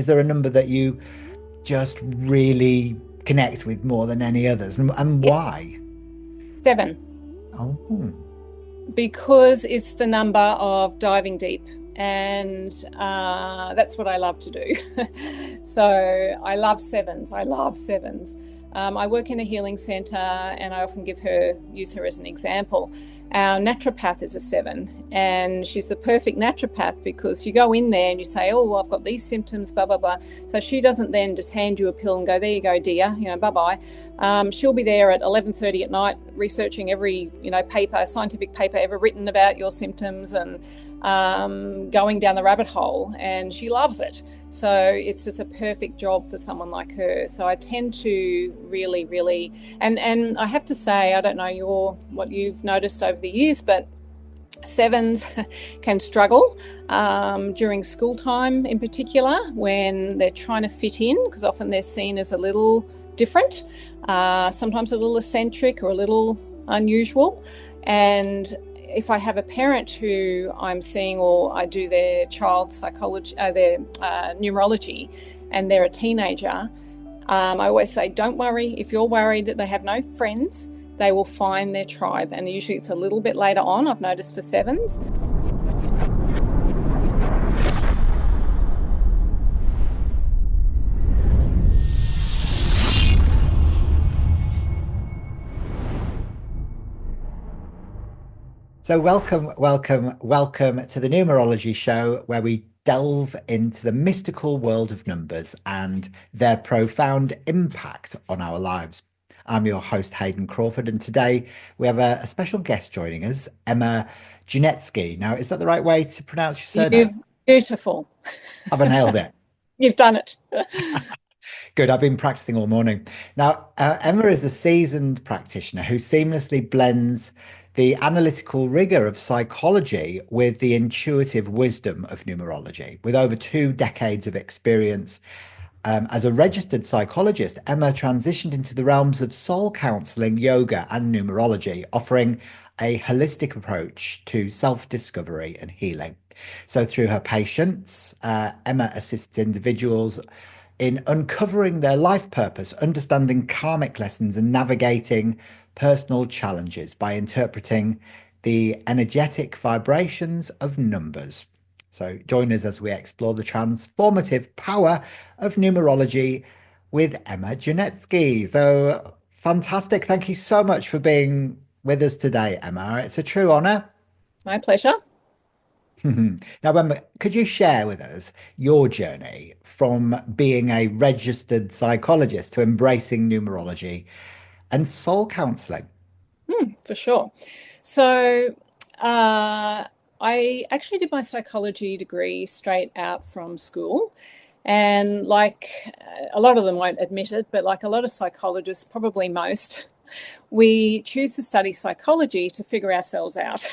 Is there a number that you just really connect with more than any others, and Yeah, why? 7, Oh, because it's the number of diving deep. And that's what I love to do. So I love sevens. I love sevens. I work in a healing centre, and I often use her as an example. Our naturopath is a 7, and she's the perfect naturopath because you go in there and you say, oh, well, I've got these symptoms, blah, blah, blah. So she doesn't then just hand you a pill and go, there you go, dear, bye-bye. She'll be there at 11:30 at night researching every, scientific paper ever written about your symptoms, and going down the rabbit hole, and she loves it. So it's just a perfect job for someone like her. So I tend to really, really, and I have to say, I don't know what you've noticed over the years, but sevens can struggle during school time in particular when they're trying to fit in, because often they're seen as a little different, sometimes a little eccentric or a little unusual. And if I have a parent who I'm seeing, or I do their child psychology, their numerology, and they're a teenager, I always say, don't worry. If you're worried that they have no friends, they will find their tribe. And usually it's a little bit later on, I've noticed, for sevens. so welcome to the Numerology Show, where we delve into the mystical world of numbers and their profound impact on our lives. I'm your host, Hayden Crawford, and today we have a special guest joining us, Emma Janetzki. Now, is that the right way to pronounce your surname? You've Beautiful. Have I nailed it? You've done it. Good. I've been practicing all morning. Now, Emma is a seasoned practitioner who seamlessly blends the analytical rigor of psychology with the intuitive wisdom of numerology. With over 2 decades of experience as a registered psychologist, Emma transitioned into the realms of soul counselling, yoga, and numerology, offering a holistic approach to self-discovery and healing. So, through her patients, Emma assists individuals in uncovering their life purpose, understanding karmic lessons, and navigating personal challenges by interpreting the energetic vibrations of numbers. So, join us as we explore the transformative power of numerology with Emma Janetzki. So, fantastic. Thank you so much for being with us today, Emma. It's a true honor. My pleasure. Now, Emma, could you share with us your journey from being a registered psychologist to embracing numerology and soul counseling? For sure. So, I actually did my psychology degree straight out from school. And like a lot of them won't admit it, but like a lot of psychologists, probably most, we choose to study psychology to figure ourselves out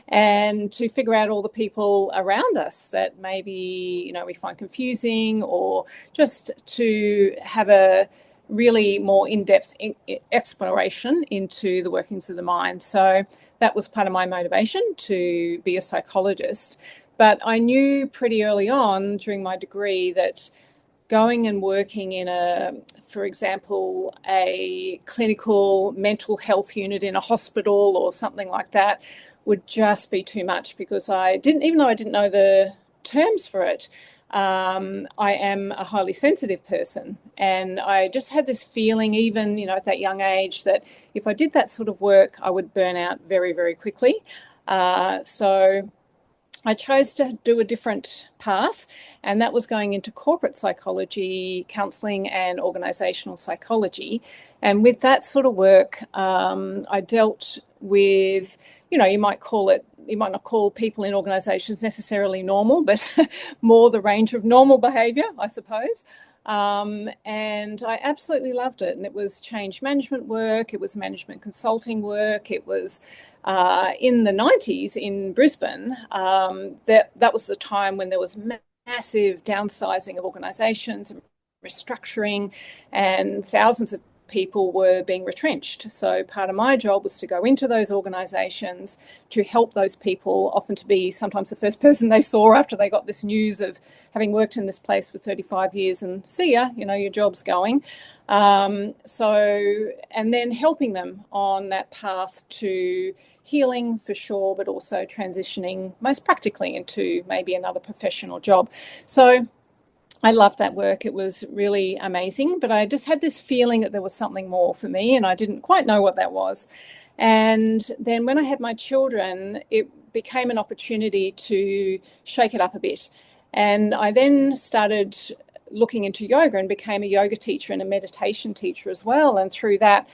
and to figure out all the people around us that maybe, we find confusing, or just to have a really more in-depth exploration into the workings of the mind. So that was part of my motivation to be a psychologist. But I knew pretty early on during my degree that going and working in for example, a clinical mental health unit in a hospital or something like that would just be too much, because even though I didn't know the terms for it, I am a highly sensitive person, and I just had this feeling, even at that young age, that if I did that sort of work, I would burn out very, very quickly. So I chose to do a different path, and that was going into corporate psychology, counselling, and organisational psychology. And with that sort of work, I dealt with, you might not call people in organisations necessarily normal, but more the range of normal behaviour, I suppose. And I absolutely loved it. And it was change management work, it was management consulting work, it was in the 90s in Brisbane. That was the time when there was massive downsizing of organisations, restructuring, and thousands of people were being retrenched. So part of my job was to go into those organisations to help those people, often to be sometimes the first person they saw after they got this news of having worked in this place for 35 years and see ya, your job's going. And then helping them on that path to healing for sure, but also transitioning most practically into maybe another professional job. So I loved that work. It was really amazing, but I just had this feeling that there was something more for me and I didn't quite know what that was. And then when I had my children, it became an opportunity to shake it up a bit. And I then started looking into yoga and became a yoga teacher and a meditation teacher as well. And through that,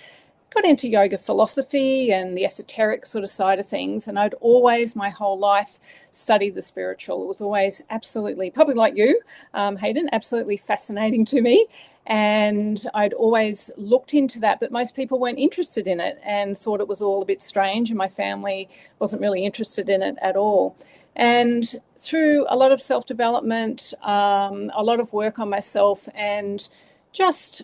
got into yoga philosophy and the esoteric sort of side of things. And I'd always, my whole life, studied the spiritual. It was always absolutely, probably like you, Hayden, absolutely fascinating to me. And I'd always looked into that, but most people weren't interested in it and thought it was all a bit strange. And my family wasn't really interested in it at all. And through a lot of self-development, a lot of work on myself and just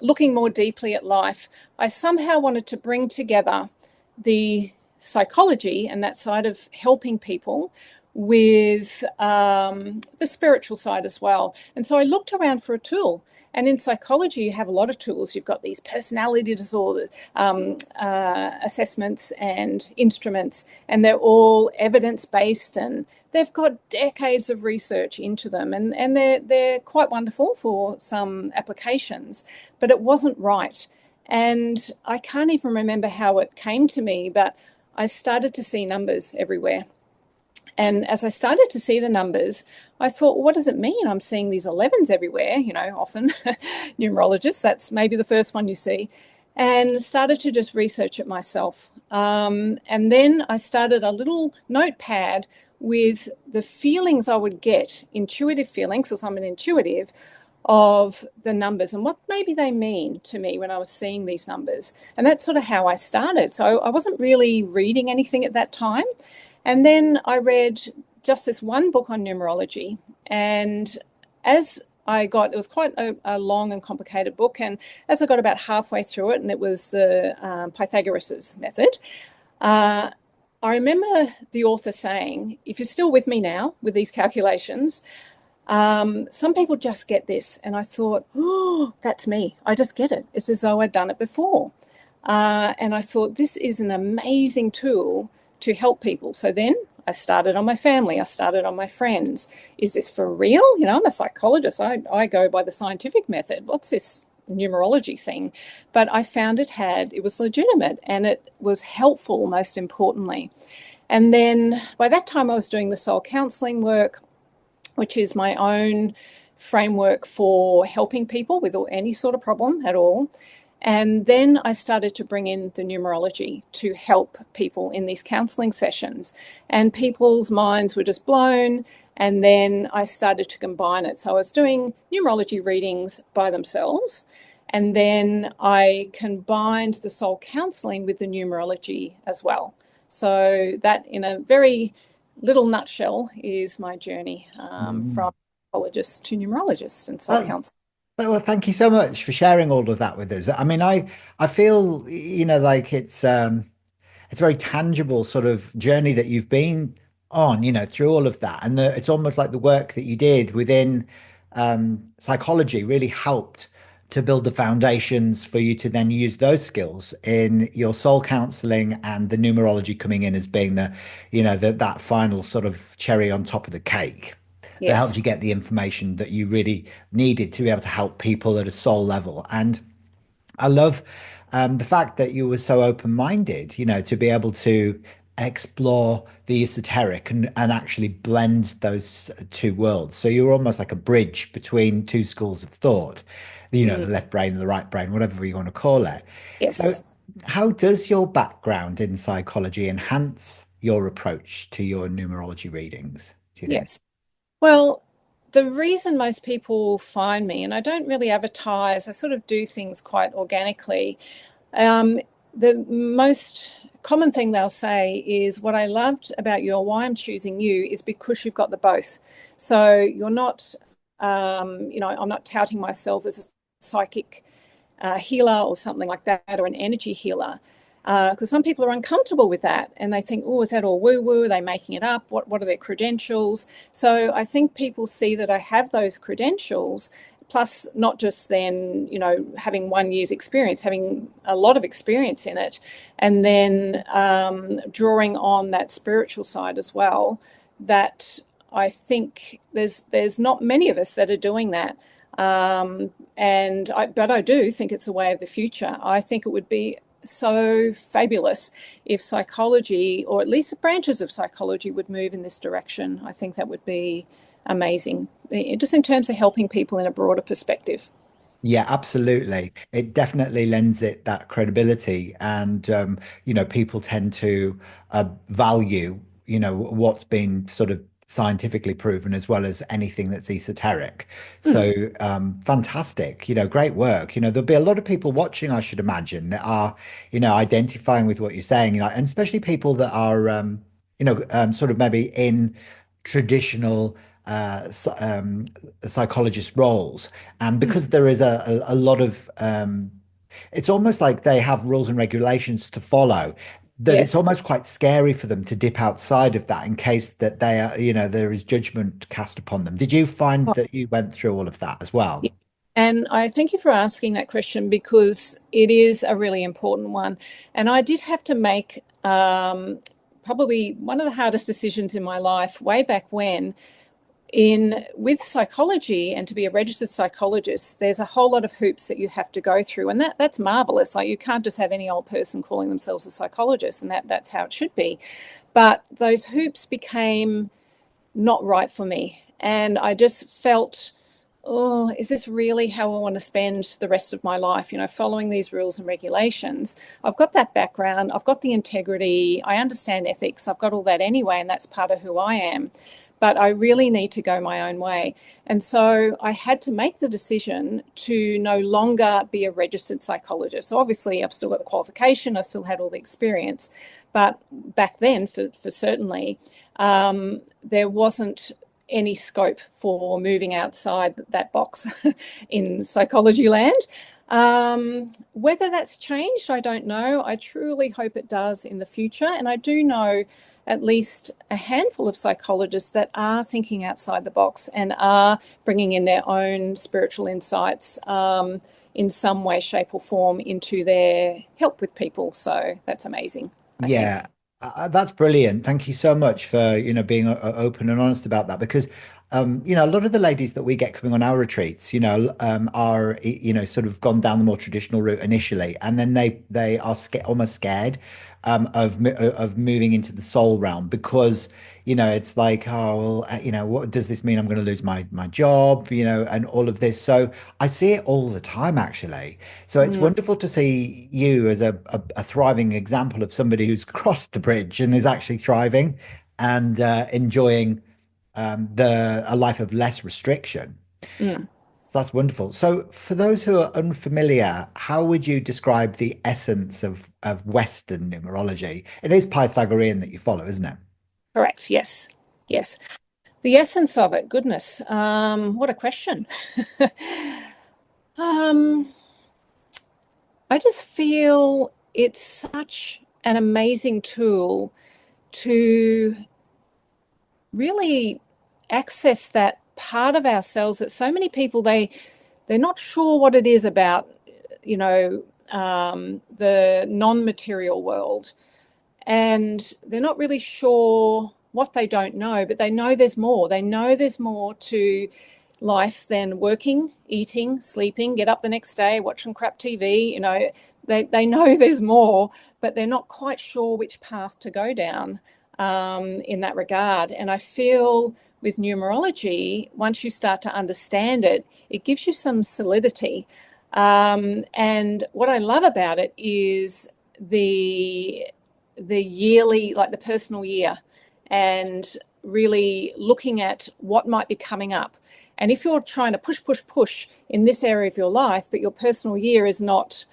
looking more deeply at life, I somehow wanted to bring together the psychology and that side of helping people with the spiritual side as well. And so I looked around for a tool. And in psychology, you have a lot of tools. You've got these personality disorder assessments and instruments, and they're all evidence-based, and they've got decades of research into them, and they're quite wonderful for some applications, but it wasn't right. And I can't even remember how it came to me, but I started to see numbers everywhere. And as I started to see the numbers, I thought, well, what does it mean? I'm seeing these 11s everywhere, often numerologists, that's maybe the first one you see, and started to just research it myself. And then I started a little notepad with the feelings I would get, intuitive feelings, because I'm an intuitive, of the numbers and what maybe they mean to me when I was seeing these numbers. And that's sort of how I started. So I wasn't really reading anything at that time. And then I read just this one book on numerology. And as it was quite a long and complicated book. And as I got about halfway through it, and it was the Pythagoras' method, I remember the author saying, if you're still with me now with these calculations, some people just get this. And I thought, oh, that's me. I just get it. It's as though I'd done it before. And I thought, this is an amazing tool to help people. So then I started on my family. I started on my friends. Is this for real? I'm a psychologist. I go by the scientific method. What's this numerology thing? But I found it was legitimate and it was helpful, most importantly. And then by that time I was doing the soul counselling work, which is my own framework for helping people with any sort of problem at all. And then I started to bring in the numerology to help people in these counselling sessions. And people's minds were just blown. And then I started to combine it. So I was doing numerology readings by themselves. And then I combined the soul counselling with the numerology as well. So that, in a very little nutshell, is my journey from psychologist to numerologist and soul counselor. Well, thank you so much for sharing all of that with us. I mean, I feel, like it's a very tangible sort of journey that you've been on, through all of that. And it's almost like the work that you did within psychology really helped to build the foundations for you to then use those skills in your soul counseling, and the numerology coming in as being that final sort of cherry on top of the cake that Yes. helped you get the information that you really needed to be able to help people at a soul level. And I love the fact that you were so open-minded, to be able to explore the esoteric and actually blend those two worlds. So you're almost like a bridge between two schools of thought, the left brain and the right brain, whatever you want to call it. So Yes. how does your background in psychology enhance your approach to your numerology readings, do you think? Yes. Well, the reason most people find me, and I don't really advertise, I sort of do things quite organically. The most common thing they'll say is, what I loved about you, or why I'm choosing you, is because you've got the both. So you're not, I'm not touting myself as a psychic healer or something like that, or an energy healer. Because some people are uncomfortable with that and they think, oh, is that all woo-woo? Are they making it up? What are their credentials? So I think people see that I have those credentials, plus not just then, having 1 year's experience, having a lot of experience in it, and then drawing on that spiritual side as well, that I think there's not many of us that are doing that. But I do think it's a way of the future. I think it would be so fabulous if psychology, or at least the branches of psychology, would move in this direction. I think that would be amazing, just in terms of helping people in a broader perspective. Yeah, absolutely. It definitely lends it that credibility, and people tend to value, what's been sort of scientifically proven as well as anything that's esoteric. Mm, So, fantastic. Great work. There'll be a lot of people watching, I should imagine, that are, identifying with what you're saying, and especially people that are, sort of maybe in traditional psychologist roles, and because mm. there is a lot of it's almost like they have rules and regulations to follow, that it's Yes. almost quite scary for them to dip outside of that in case that they are, there is judgment cast upon them. Did you find that you went through all of that as well? Yeah. And I thank you for asking that question, because it is a really important one. And I did have to make probably one of the hardest decisions in my life way back when. In with psychology, and to be a registered psychologist, there's a whole lot of hoops that you have to go through, and that's marvelous. Like, you can't just have any old person calling themselves a psychologist, and that's how it should be. But those hoops became not right for me, and I just felt, oh, is this really how I want to spend the rest of my life, following these rules and regulations? I've got that background, I've got the integrity, I understand ethics, I've got all that anyway, and that's part of who I am. But I really need to go my own way. And so I had to make the decision to no longer be a registered psychologist. So obviously I've still got the qualification, I've still had all the experience. But back then, for certainly, there wasn't any scope for moving outside that box in psychology land. Whether that's changed, I don't know. I truly hope it does in the future. And I do know at least a handful of psychologists that are thinking outside the box and are bringing in their own spiritual insights in some way, shape, or form into their help with people. So that's amazing, I think. Yeah, that's brilliant. Thank you so much for, being open and honest about that, because, a lot of the ladies that we get coming on our retreats, are, sort of gone down the more traditional route initially, and then they are almost scared, of moving into the soul realm, because, it's like, oh, well, what does this mean? I'm going to lose my job, and all of this. So I see it all the time, actually. So it's Mm, wonderful to see you as a thriving example of somebody who's crossed the bridge and is actually thriving and enjoying a life of less restriction. mm. So that's wonderful. So for those who are unfamiliar, how would you describe the essence of Western numerology? It is Pythagorean that you follow, isn't it? Correct. Yes. Yes. The essence of it, goodness. What a question. um, I just feel it's such an amazing tool to really access that part of ourselves that so many people, they're not sure what it is about, the non-material world, and they're not really sure what they don't know, but they know there's more. They know there's more to life than working, eating, sleeping, get up the next day, watch some crap TV. They know there's more, but they're not quite sure which path to go down in that regard. And I feel with numerology, once you start to understand it, it gives you some solidity. And what I love about it is the yearly, like the personal year, and really looking at what might be coming up. And if you're trying to push in this area of your life, but your personal year is not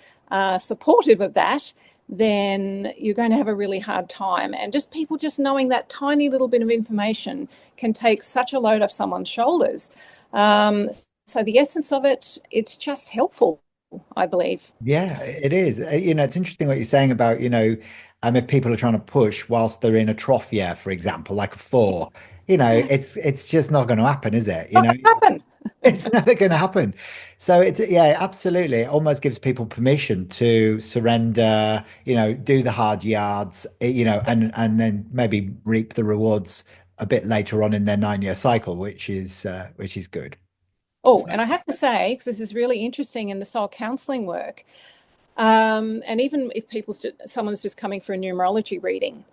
supportive of that, then you're going to have a really hard time. And just people just knowing that tiny little bit of information can take such a load off someone's shoulders. So the essence of it, it's just helpful. I believe. Yeah, it is. It's interesting what you're saying about, if people are trying to push whilst they're in a trough year, for example, like a four, it's just not going to happen, is it? Not gonna happen. It's never going to happen. So yeah, absolutely. It almost gives people permission to surrender, do the hard yards, and then maybe reap the rewards a bit later on in their 9-year cycle, which is good. Oh, So and I have to say, because this is really interesting in the soul counselling work, and even if someone's just coming for a numerology reading,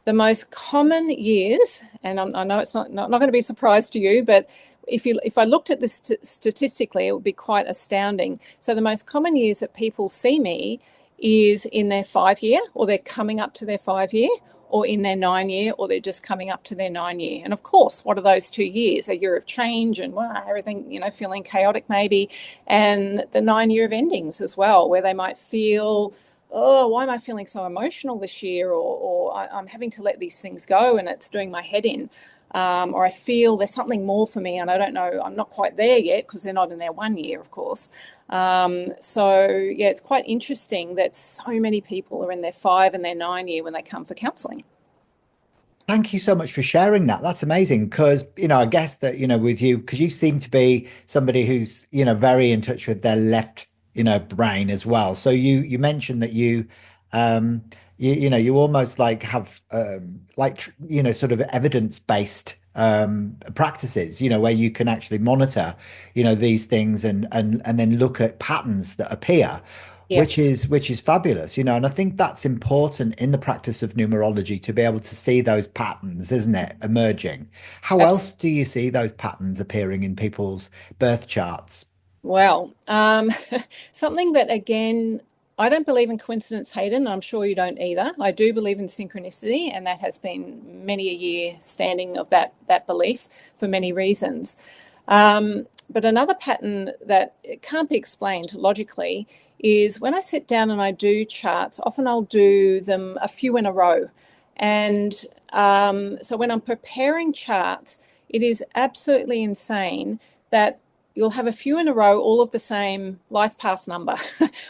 the most common years, and I know it's not going to be a surprise to you, but if I looked at this statistically, it would be quite astounding. So the most common years that people see me is in their 5-year, or they're coming up to their 5-year, or in their 9-year, or they're just coming up to their 9-year. And of course, what are those 2 years? A year of change and everything, feeling chaotic maybe, and the 9-year of endings as well, where they might feel, oh, why am I feeling so emotional this year? Or I'm having to let these things go and it's doing my head in. Or I feel there's something more for me and I don't know, I'm not quite there yet because they're not in their 1 year, of course. So, yeah, it's quite interesting that so many people are in their 5 and their 9 year when they come for counselling. thank you so much for sharing that. That's amazing because, I guess that, with you, because you seem to be somebody who's, very in touch with their left, brain as well. So you mentioned that um, you almost like have, sort of evidence-based practices, where you can actually monitor, these things and then look at patterns that appear Yes, which is fabulous, and I think that's important in the practice of numerology to be able to see those patterns, isn't it, emerging? How else absolutely. do you see those patterns appearing in people's birth charts? Well, something that again, I don't believe in coincidence, Hayden. I'm sure you don't either. I do believe in synchronicity, and that has been many a year standing of that belief for many reasons. But another pattern that it can't be explained logically is when I sit down and I do charts, often I'll do them a few in a row. And so when I'm preparing charts, it is absolutely insane that you'll have a few in a row, all of the same life path number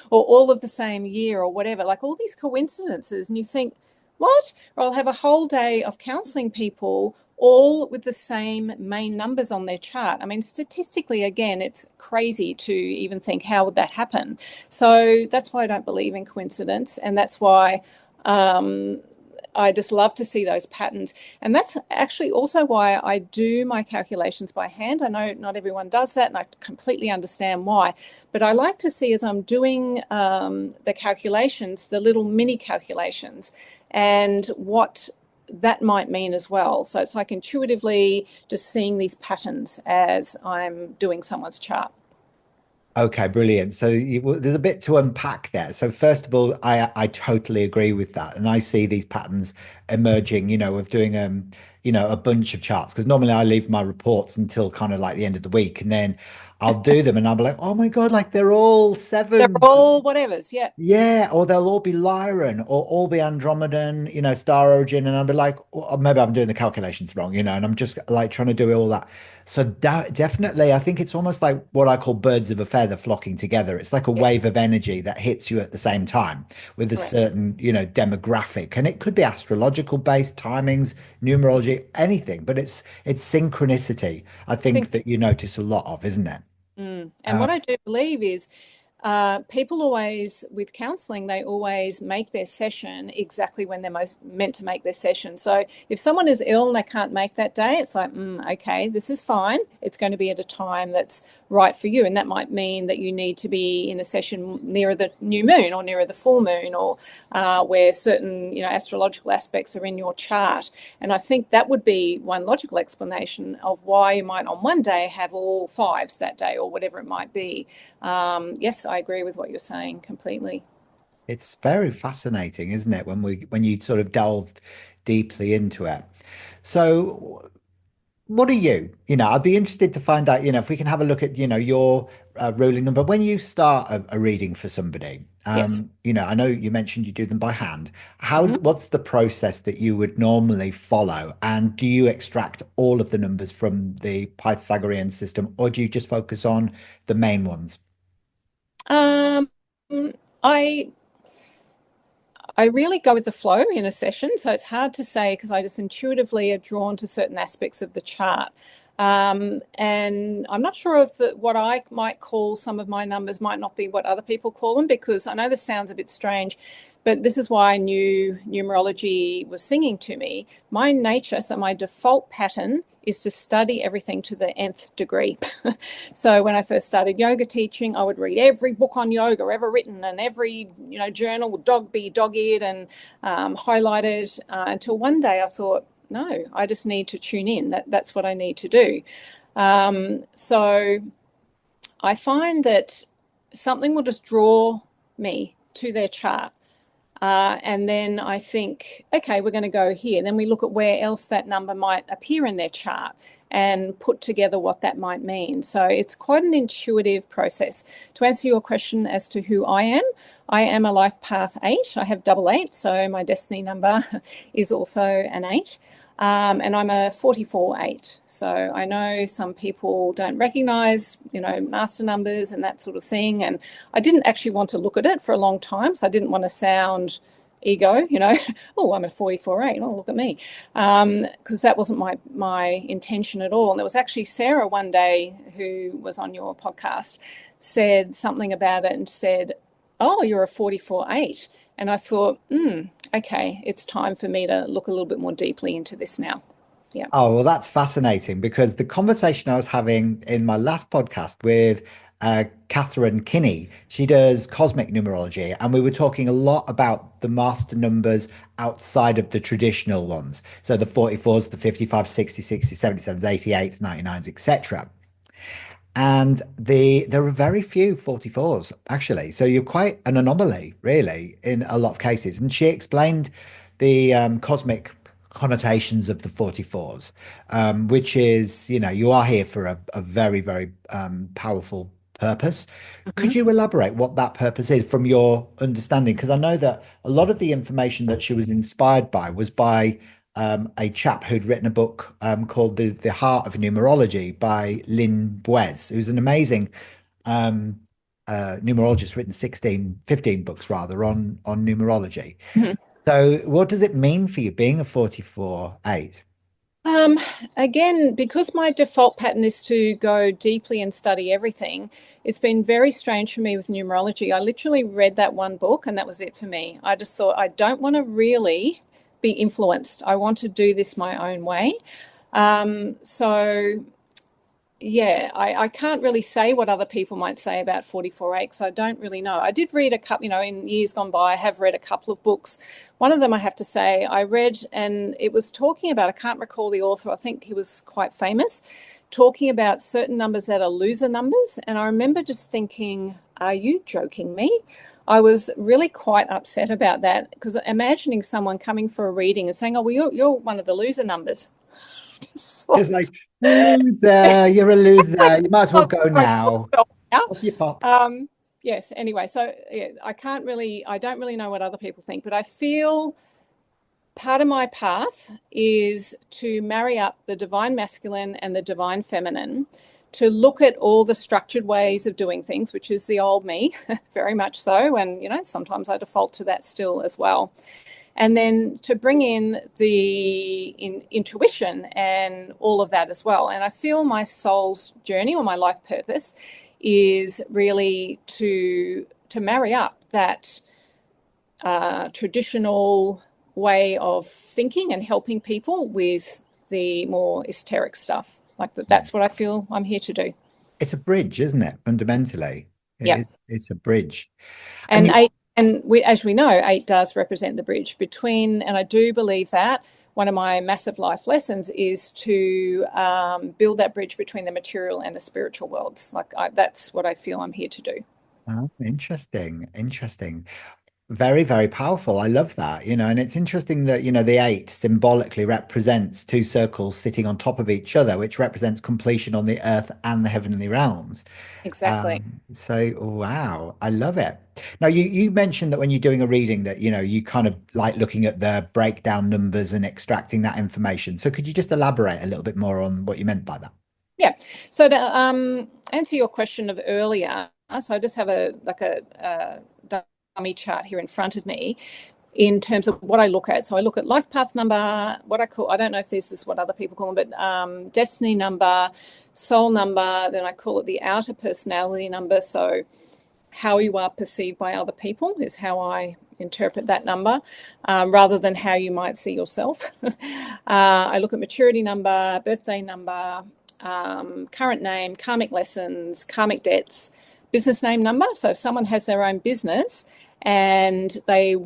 or all of the same year or whatever, like all these coincidences. And you think, what? Or I'll have a whole day of counseling people all with the same main numbers on their chart. I mean, statistically, again, it's crazy to even think how would that happen. So that's why I don't believe in coincidence. And that's why um, I just love to see those patterns. And that's actually also why I do my calculations by hand. I know not everyone does that, and I completely understand why. But I like to see as I'm doing the calculations, the little mini calculations, and what that might mean as well. So it's like intuitively just seeing these patterns as I'm doing someone's chart. Okay, brilliant. So there's a bit to unpack there. So first of all, I totally agree with that, and I see these patterns emerging. Of doing a bunch of charts because normally I leave my reports until kind of like the end of the week, and then I'll do them, and I'll be like, oh my God, like they're all They're seven. all whatevers. Yeah. Yeah, or they'll all be Lyran or all be Andromedan, Star Origin. And I'll be like, or maybe I'm doing the calculations wrong, and I'm just like trying to do all that. So definitely, I think it's almost like what I call birds of a feather flocking together. It's like a Yeah. wave of energy that hits you at the same time with a Correct. certain, demographic. And it could be astrological based timings, numerology, anything, but it's synchronicity, I I think. think that you notice a lot of, isn't it? And what I do believe is people always, with counselling, they always make their session exactly when they're most meant to make their session. So if someone is ill and they can't make that day, it's like, okay, this is fine. It's going to be at a time that's right for you. And that might mean that you need to be in a session nearer the new moon or nearer the full moon or where certain, astrological aspects are in your chart. And I think that would be one logical explanation of why you might on one day have all fives that day or whatever it might be. Yes, I agree with what you're saying completely. It's very fascinating, isn't it, when you sort of delve deeply into it. So, what are you? I'd be interested to find out, if we can have a look at, your ruling number. When you start a reading for somebody, Yes. I know you mentioned you do them by hand. Mm-hmm. What's the process that you would normally follow? And do you extract all of the numbers from the Pythagorean system, or do you just focus on the main ones? Um, I I really go with the flow in a session, so it's hard to say because I just intuitively are drawn to certain aspects of the chart. And I'm not sure if what I might call some of my numbers might not be what other people call them, because I know this sounds a bit strange, but this is why I knew numerology was singing to me. My nature, so my default pattern is to study everything to the nth degree. So when I first started yoga teaching, I would read every book on yoga ever written and every journal, dog be dog-eared and highlighted, until one day I thought, no, I just need to tune in. That's what I need to do. So I find that something will just draw me to their chart. And then I think, okay, we're going to go here. Then we look at where else that number might appear in their chart and put together what that might mean. So it's quite an intuitive process. To answer your question as to who I am a life path 8. I have double 8, so my destiny number is also an 8. And I'm a 44/8. So I know some people don't recognize, master numbers and that sort of thing. And I didn't actually want to look at it for a long time. So I didn't want to sound ego, oh, I'm a 44/8. Oh, look at me. Because that wasn't my intention at all. And there was actually Sarah one day who was on your podcast said something about it and said, oh, you're a 44/8. And I thought, okay, it's time for me to look a little bit more deeply into this now. Yeah. Oh, well, that's fascinating because the conversation I was having in my last podcast with Catherine Kinney, she does cosmic numerology, and we were talking a lot about the master numbers outside of the traditional ones. So the 44s, the 55, 60, 60, 77s, 88s, 99s, etc. And there are very few 44s, actually. So you're quite an anomaly, really, in a lot of cases. And she explained the cosmic connotations of the 44s, which is, you are here for a very, very powerful purpose. Mhm. Could you elaborate what that purpose is from your understanding? Because I know that a lot of the information that she was inspired by was by a chap who'd written a book called The Heart of Numerology by Lynn Buez, who's an amazing um, numerologist, written 16, 15 books rather on numerology. Mhm. So what does it mean for you being a 44/8? Um, Again, because my default pattern is to go deeply and study everything, it's been very strange for me with numerology. I literally read that one book and that was it for me. I just thought, I don't want to really be influenced. I want to do this my own way. So yeah, I can't really say what other people might say about 44/8 because I don't really know. I did read a couple, in years gone by, I have read a couple of books. One of them, I have to say, I read and it was talking about, I can't recall the author, I think he was quite famous, talking about certain numbers that are loser numbers. And I remember just thinking, are you joking me? I was really quite upset about that because imagining someone coming for a reading and saying, oh, well, you're one of the loser numbers. Just It's thought, like, loser, you're a loser. You might as well go now. now. Off you pop. Yes, anyway, so yeah, I don't really know what other people think, but I feel part of my path is to marry up the divine masculine and the divine feminine, to look at all the structured ways of doing things, which is the old me, very much so. And, sometimes I default to that still as well. And then to bring in the intuition and all of that as well. And I feel my soul's journey or my life purpose is really to marry up that traditional way of thinking and helping people with the more esoteric stuff. Like that's what I feel I'm here to do. It's a bridge, isn't it? Fundamentally, Yeah. it's a bridge. And And eight, and as we know, 8 does represent the bridge between, and I do believe that one of my massive life lessons is to build that bridge between the material and the spiritual worlds. That's what I feel I'm here to do. Interesting, interesting. Very, very powerful. I love that, and it's interesting that, the 8 symbolically represents two circles sitting on top of each other, which represents completion on the earth and the heavenly realms. Exactly. So wow, I love it. Now you mentioned that when you're doing a reading that, you kind of like looking at the breakdown numbers and extracting that information. So could you just elaborate a little bit more on what you meant by that? Yeah. So to answer your question of earlier, So I just have a dummy chart here in front of me in terms of what I look at. So I look at life path number, what I call, I don't know if this is what other people call them, but destiny number, soul number, then I call it the outer personality number. So how you are perceived by other people is how I interpret that number, rather than how you might see yourself. I look at maturity number, birthday number, current name, karmic lessons, karmic debts, business name number. So if someone has their own business and they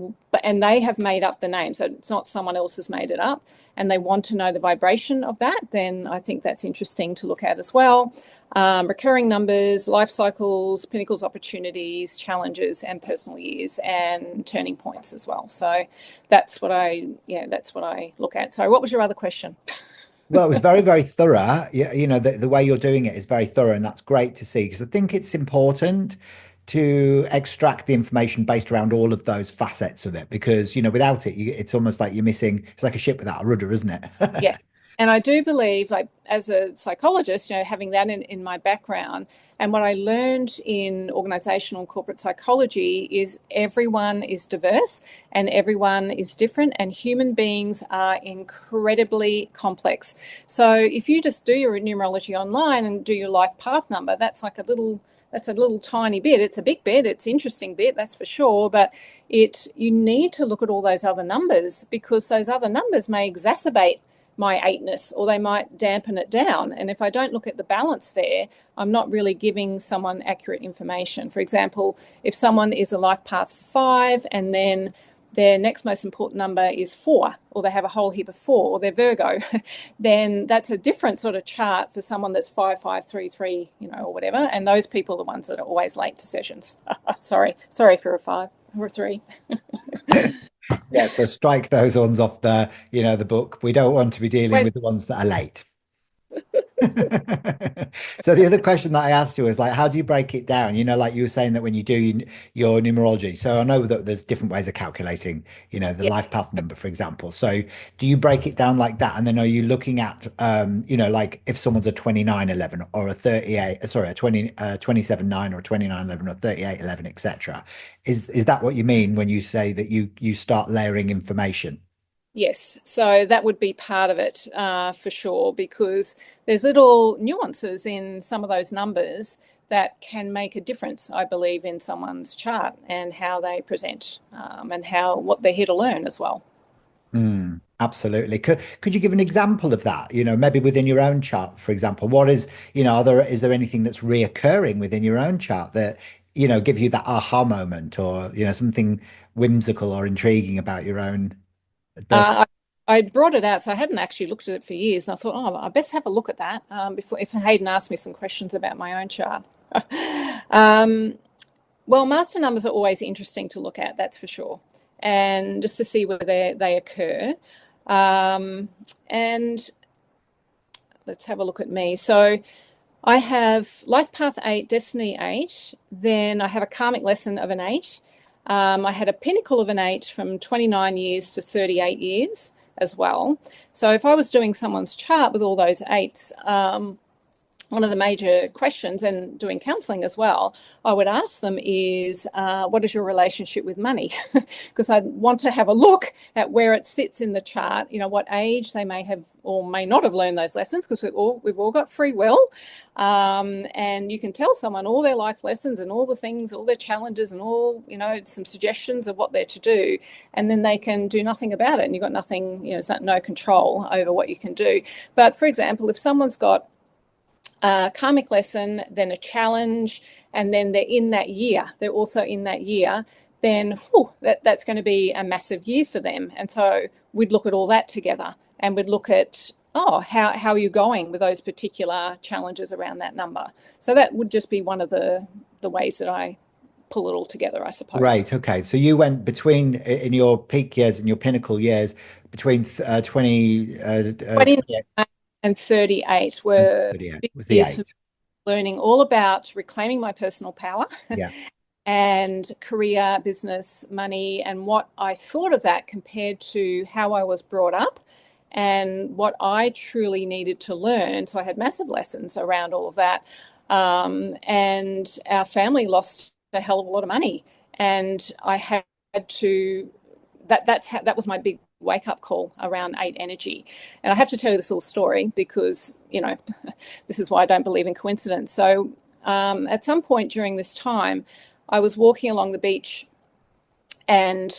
have made up the name, so it's not someone else has made it up, and they want to know the vibration of that, then I think that's interesting to look at as well. Recurring numbers, life cycles, pinnacles, opportunities, challenges, and personal years, and turning points as well. So that's what I look at. So what was your other question? Well, it was very, very thorough. You know, the way you're doing it is very thorough, and that's great to see because I think it's important to extract the information based around all of those facets of it because, you know, without it, it's almost like you're missing, it's like a ship without a rudder, isn't it? Yeah. And I do believe, like, as a psychologist, you know, having that in my background, and what I learned in organizational and corporate psychology is everyone is diverse and everyone is different, and human beings are incredibly complex. So if you just do your numerology online and do your life path number, that's a little tiny bit. It's a big bit. It's an interesting bit, that's for sure. But you need to look at all those other numbers because those other numbers may exacerbate my eightness or they might dampen it down. And if I don't look at the balance there, I'm not really giving someone accurate information. For example, if someone is a life path 5 and then their next most important number is 4, or they have a whole heap of 4, or they're Virgo, then that's a different sort of chart for someone that's 5533, you know, or whatever. And those people are the ones that are always late to sessions. Sorry for a 5 or a 3. Yeah, so strike those ones off the book. We don't want to be dealing Where's with the ones that are late. So the other question that I asked you is like, how do you break it down? You know, like you were saying that when you do your numerology. So I know that there's different ways of calculating, you know, the Yeah. life path number, for example. So do you break it down like that? And then are you looking at, you know, like if someone's a 2911 or a 38, sorry, a 27/9 or 2911 or 38/11, etc. Is that what you mean when you say that you start layering information? Yes, so that would be part of it, for sure, because there's little nuances in some of those numbers that can make a difference, I believe, in someone's chart and how they present, and what they're here to learn as well. Absolutely. Could you give an example of that? You know, maybe within your own chart, for example, what is, you know, is there anything that's reoccurring within your own chart that, you know, give you that aha moment or, you know, something whimsical or intriguing about your own birth? Uh, I brought it out, so I hadn't actually looked at it for years, and I thought, oh, I best have a look at that before if Hayden asked me some questions about my own chart. um, well, master numbers are always interesting to look at, that's for sure, and just to see where they occur. And let's have a look at me. So I have life path 8, destiny 8. Then I have a karmic lesson of an 8. I had a pinnacle of an 8 from 29 years to 38 years as well. So if I was doing someone's chart with all those 8s, one of the major questions, and doing counselling as well, I would ask them is, what is your relationship with money? Because I want to have a look at where it sits in the chart, you know, what age they may have or may not have learned those lessons, because we've all got free will. And you can tell someone all their life lessons and all the things, all their challenges and all, you know, some suggestions of what they're to do. And then they can do nothing about it. And you've got nothing, you know, no control over what you can do. But for example, if someone's got a karmic lesson, then a challenge, and then they're also in that year, then that's going to be a massive year for them. And so we'd look at all that together and we'd look at, how are you going with those particular challenges around that number? So that would just be one of the ways that I pull it all together, I suppose. Right. Okay. So you went between in your peak years and your pinnacle years between 28 29 and 38 and were 38 big was the years for eight. learning all about reclaiming my personal power Yeah. and career, business, money, and what I thought of that compared to how I was brought up and what I truly needed to learn. So I had massive lessons around all of that. and our family lost a hell of a lot of money. And I had to, that was my big wake up call around 8 energy. And I have to tell you this little story because, this is why I don't believe in coincidence. So at some point during this time, I was walking along the beach, and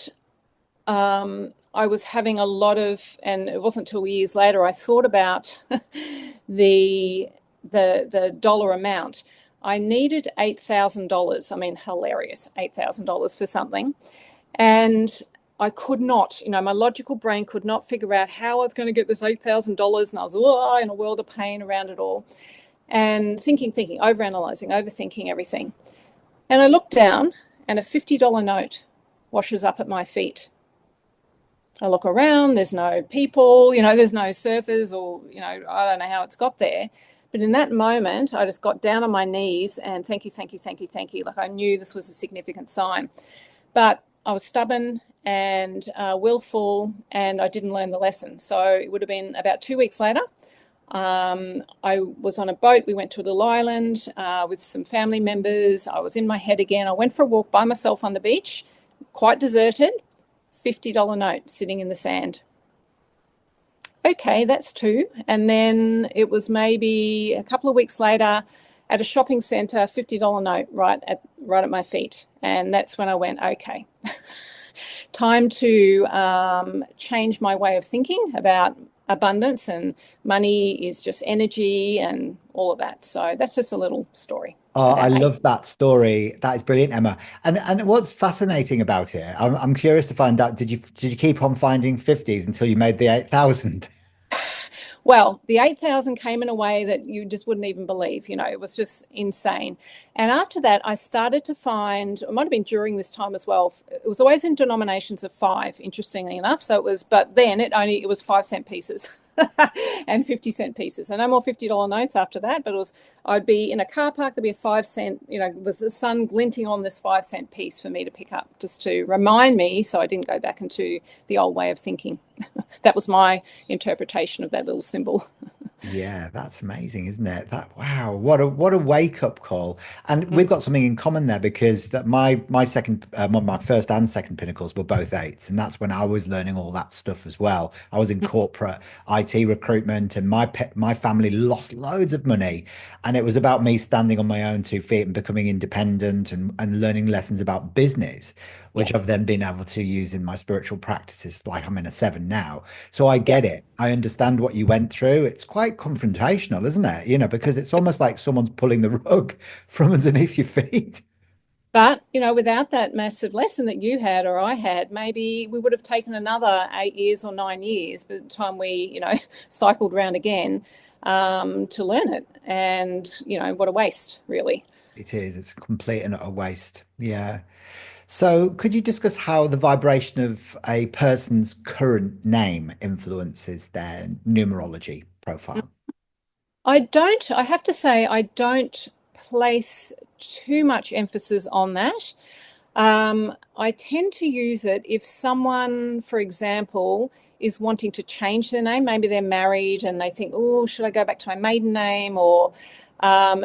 I was having a lot of, and it wasn't until years later I thought about the the dollar amount. I needed $8,000. I mean, hilarious, $8,000 for something, and I could not, my logical brain could not figure out how I was going to get this $8,000, and I was in a world of pain around it all, and thinking, overanalyzing, overthinking everything. And I looked down, and a $50 note washes up at my feet. I look around, there's no people, there's no surfers, or, I don't know how it's got there. But in that moment, I just got down on my knees and thank you, thank you, thank you, thank you. Like I knew this was a significant sign. But I was stubborn and willful, and I didn't learn the lesson. So it would have been about 2 weeks later. I was on a boat. We went to a little island with some family members. I was in my head again. I went for a walk by myself on the beach, quite deserted. $50 note sitting in the sand. Okay, that's two. And then it was maybe a couple of weeks later at a shopping centre, $50 note right at my feet. And that's when I went, okay, time to change my way of thinking about abundance, and money is just energy and all of that. So that's just a little story Oh, I about eight. love that story. That is brilliant, Emma. And what's fascinating about it, I'm curious to find out, did you keep on finding 50s until you made the 8,000? Well, the 8,000 came in a way that you just wouldn't even believe. It was just insane. And after that, I started to find, it might have been during this time as well, it was always in denominations of five, interestingly enough. So it was, but then it was 5 cent pieces. And 50-cent pieces. And no more $50 notes after that, but I'd be in a car park, there'd be a 5 cent, with the sun glinting on this 5 cent piece for me to pick up, just to remind me so I didn't go back into the old way of thinking. That was my interpretation of that little symbol. Yeah, that's amazing, isn't it? Wow, what a wake up call. And we've got something in common there because that my first and second pinnacles were both eights, and that's when I was learning all that stuff as well. I was in corporate IT recruitment, and my family lost loads of money, and it was about me standing on my own 2 feet and becoming independent and learning lessons about business, Yeah. which I've then been able to use in my spiritual practices. Like I'm in a seven now, so I Yeah. get it. I understand what you went through. It's quite confrontational, isn't it? Because it's almost like someone's pulling the rug from underneath your feet. But, without that massive lesson that you had or I had, maybe we would have taken another 8 years or 9 years by the time we, cycled round again to learn it. And, what a waste, really. It is. It's a complete and utter waste. Yeah. So, could you discuss how the vibration of a person's current name influences their numerology profile? I have to say, I don't place too much emphasis on that. I tend to use it if someone, for example, is wanting to change their name. Maybe they're married and they think, oh, should I go back to my maiden name? Or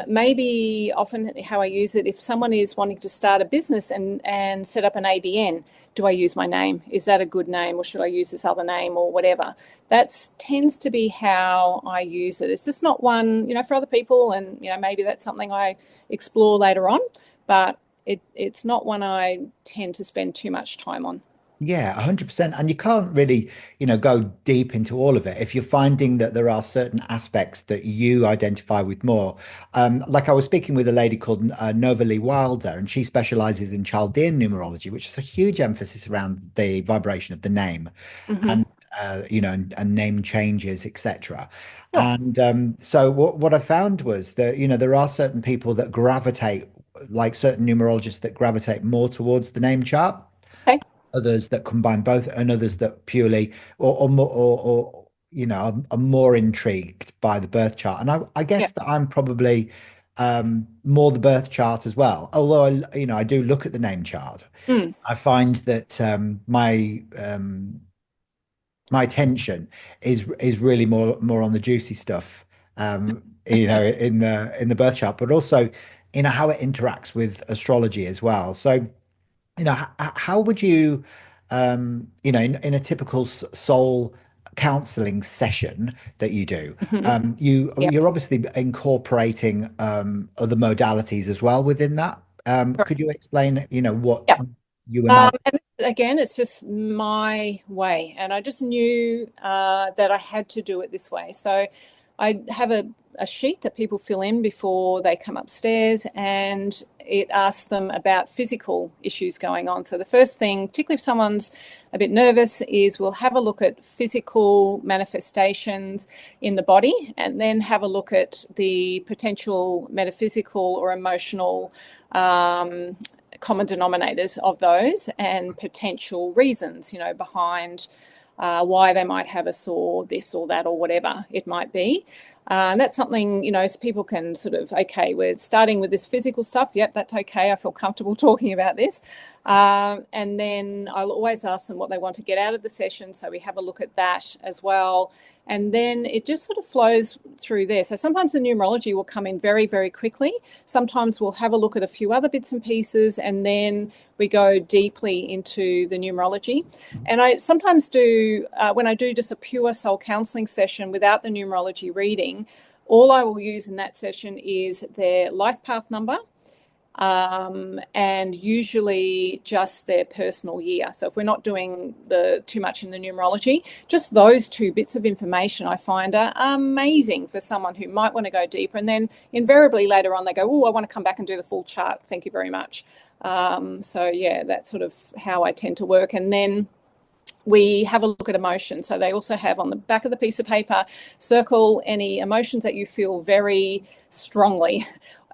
maybe often how I use it, if someone is wanting to start a business and set up an ABN, do I use my name? Is that a good name, or should I use this other name, or whatever? That tends to be how I use it. It's just not one, for other people, and maybe that's something I explore later on, but it's not one I tend to spend too much time on. Yeah, 100%. And you can't really, go deep into all of it if you're finding that there are certain aspects that you identify with more. Like I was speaking with a lady called Nova Lee Wilder, and she specializes in Chaldean numerology, which is a huge emphasis around the vibration of the name Mm-hmm. and, and name changes, etc. Sure. And so what I found was that, there are certain people that gravitate, like certain numerologists that gravitate more towards the name chart, Okay. others that combine both, and others that purely or are more intrigued by the birth chart. And I Yeah. guess that I'm probably more the birth chart as well. Although I do look at the name chart. Mm. I find that my attention is really more on the juicy stuff. in the birth chart, but also, how it interacts with astrology as well. So, how would you, in a typical soul counseling session that you do, Mhm. Yeah. you're obviously incorporating other modalities as well within that. Correct. Could you explain, what Yeah. you imagine? And again, it's just my way, and I just knew that I had to do it this way. So I have a sheet that people fill in before they come upstairs, and it asks them about physical issues going on. So the first thing, particularly if someone's a bit nervous, is we'll have a look at physical manifestations in the body, and then have a look at the potential metaphysical or emotional common denominators of those and potential reasons, behind why they might have a sore this or that or whatever it might be. And that's something, so people can sort of, okay, we're starting with this physical stuff. Yep, that's okay. I feel comfortable talking about this. And then I'll always ask them what they want to get out of the session. So we have a look at that as well. And then it just sort of flows through there. So sometimes the numerology will come in very, very quickly. Sometimes we'll have a look at a few other bits and pieces, and then we go deeply into the numerology. And I sometimes do, when I do just a pure soul counselling session without the numerology reading, all I will use in that session is their life path number, and usually just their personal year. So if we're not doing too much in the numerology, just those two bits of information I find are amazing for someone who might want to go deeper. And then invariably later on they go, oh, I want to come back and do the full chart. Thank you very much. So yeah, that's sort of how I tend to work. And then we have a look at emotion. So they also have on the back of the piece of paper, circle any emotions that you feel very strongly.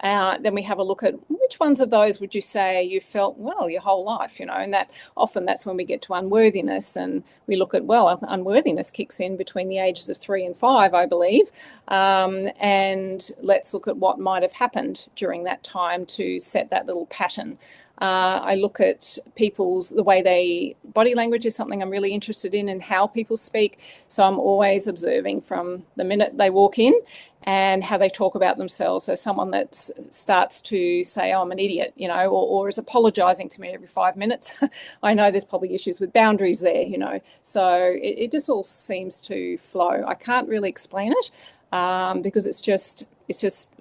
Then we have a look at which ones of those would you say you felt, well, your whole life, and that often that's when we get to unworthiness, and we look at, well, unworthiness kicks in between the ages of 3 and 5, I believe. And let's look at what might have happened during that time to set that little pattern. I look at the way body language is something I'm really interested in, and how people speak. So I'm always observing from the minute they walk in and how they talk about themselves. So someone that starts to say, oh, I'm an idiot, or is apologising to me every 5 minutes, I know there's probably issues with boundaries there, So it just all seems to flow. I can't really explain it because it's just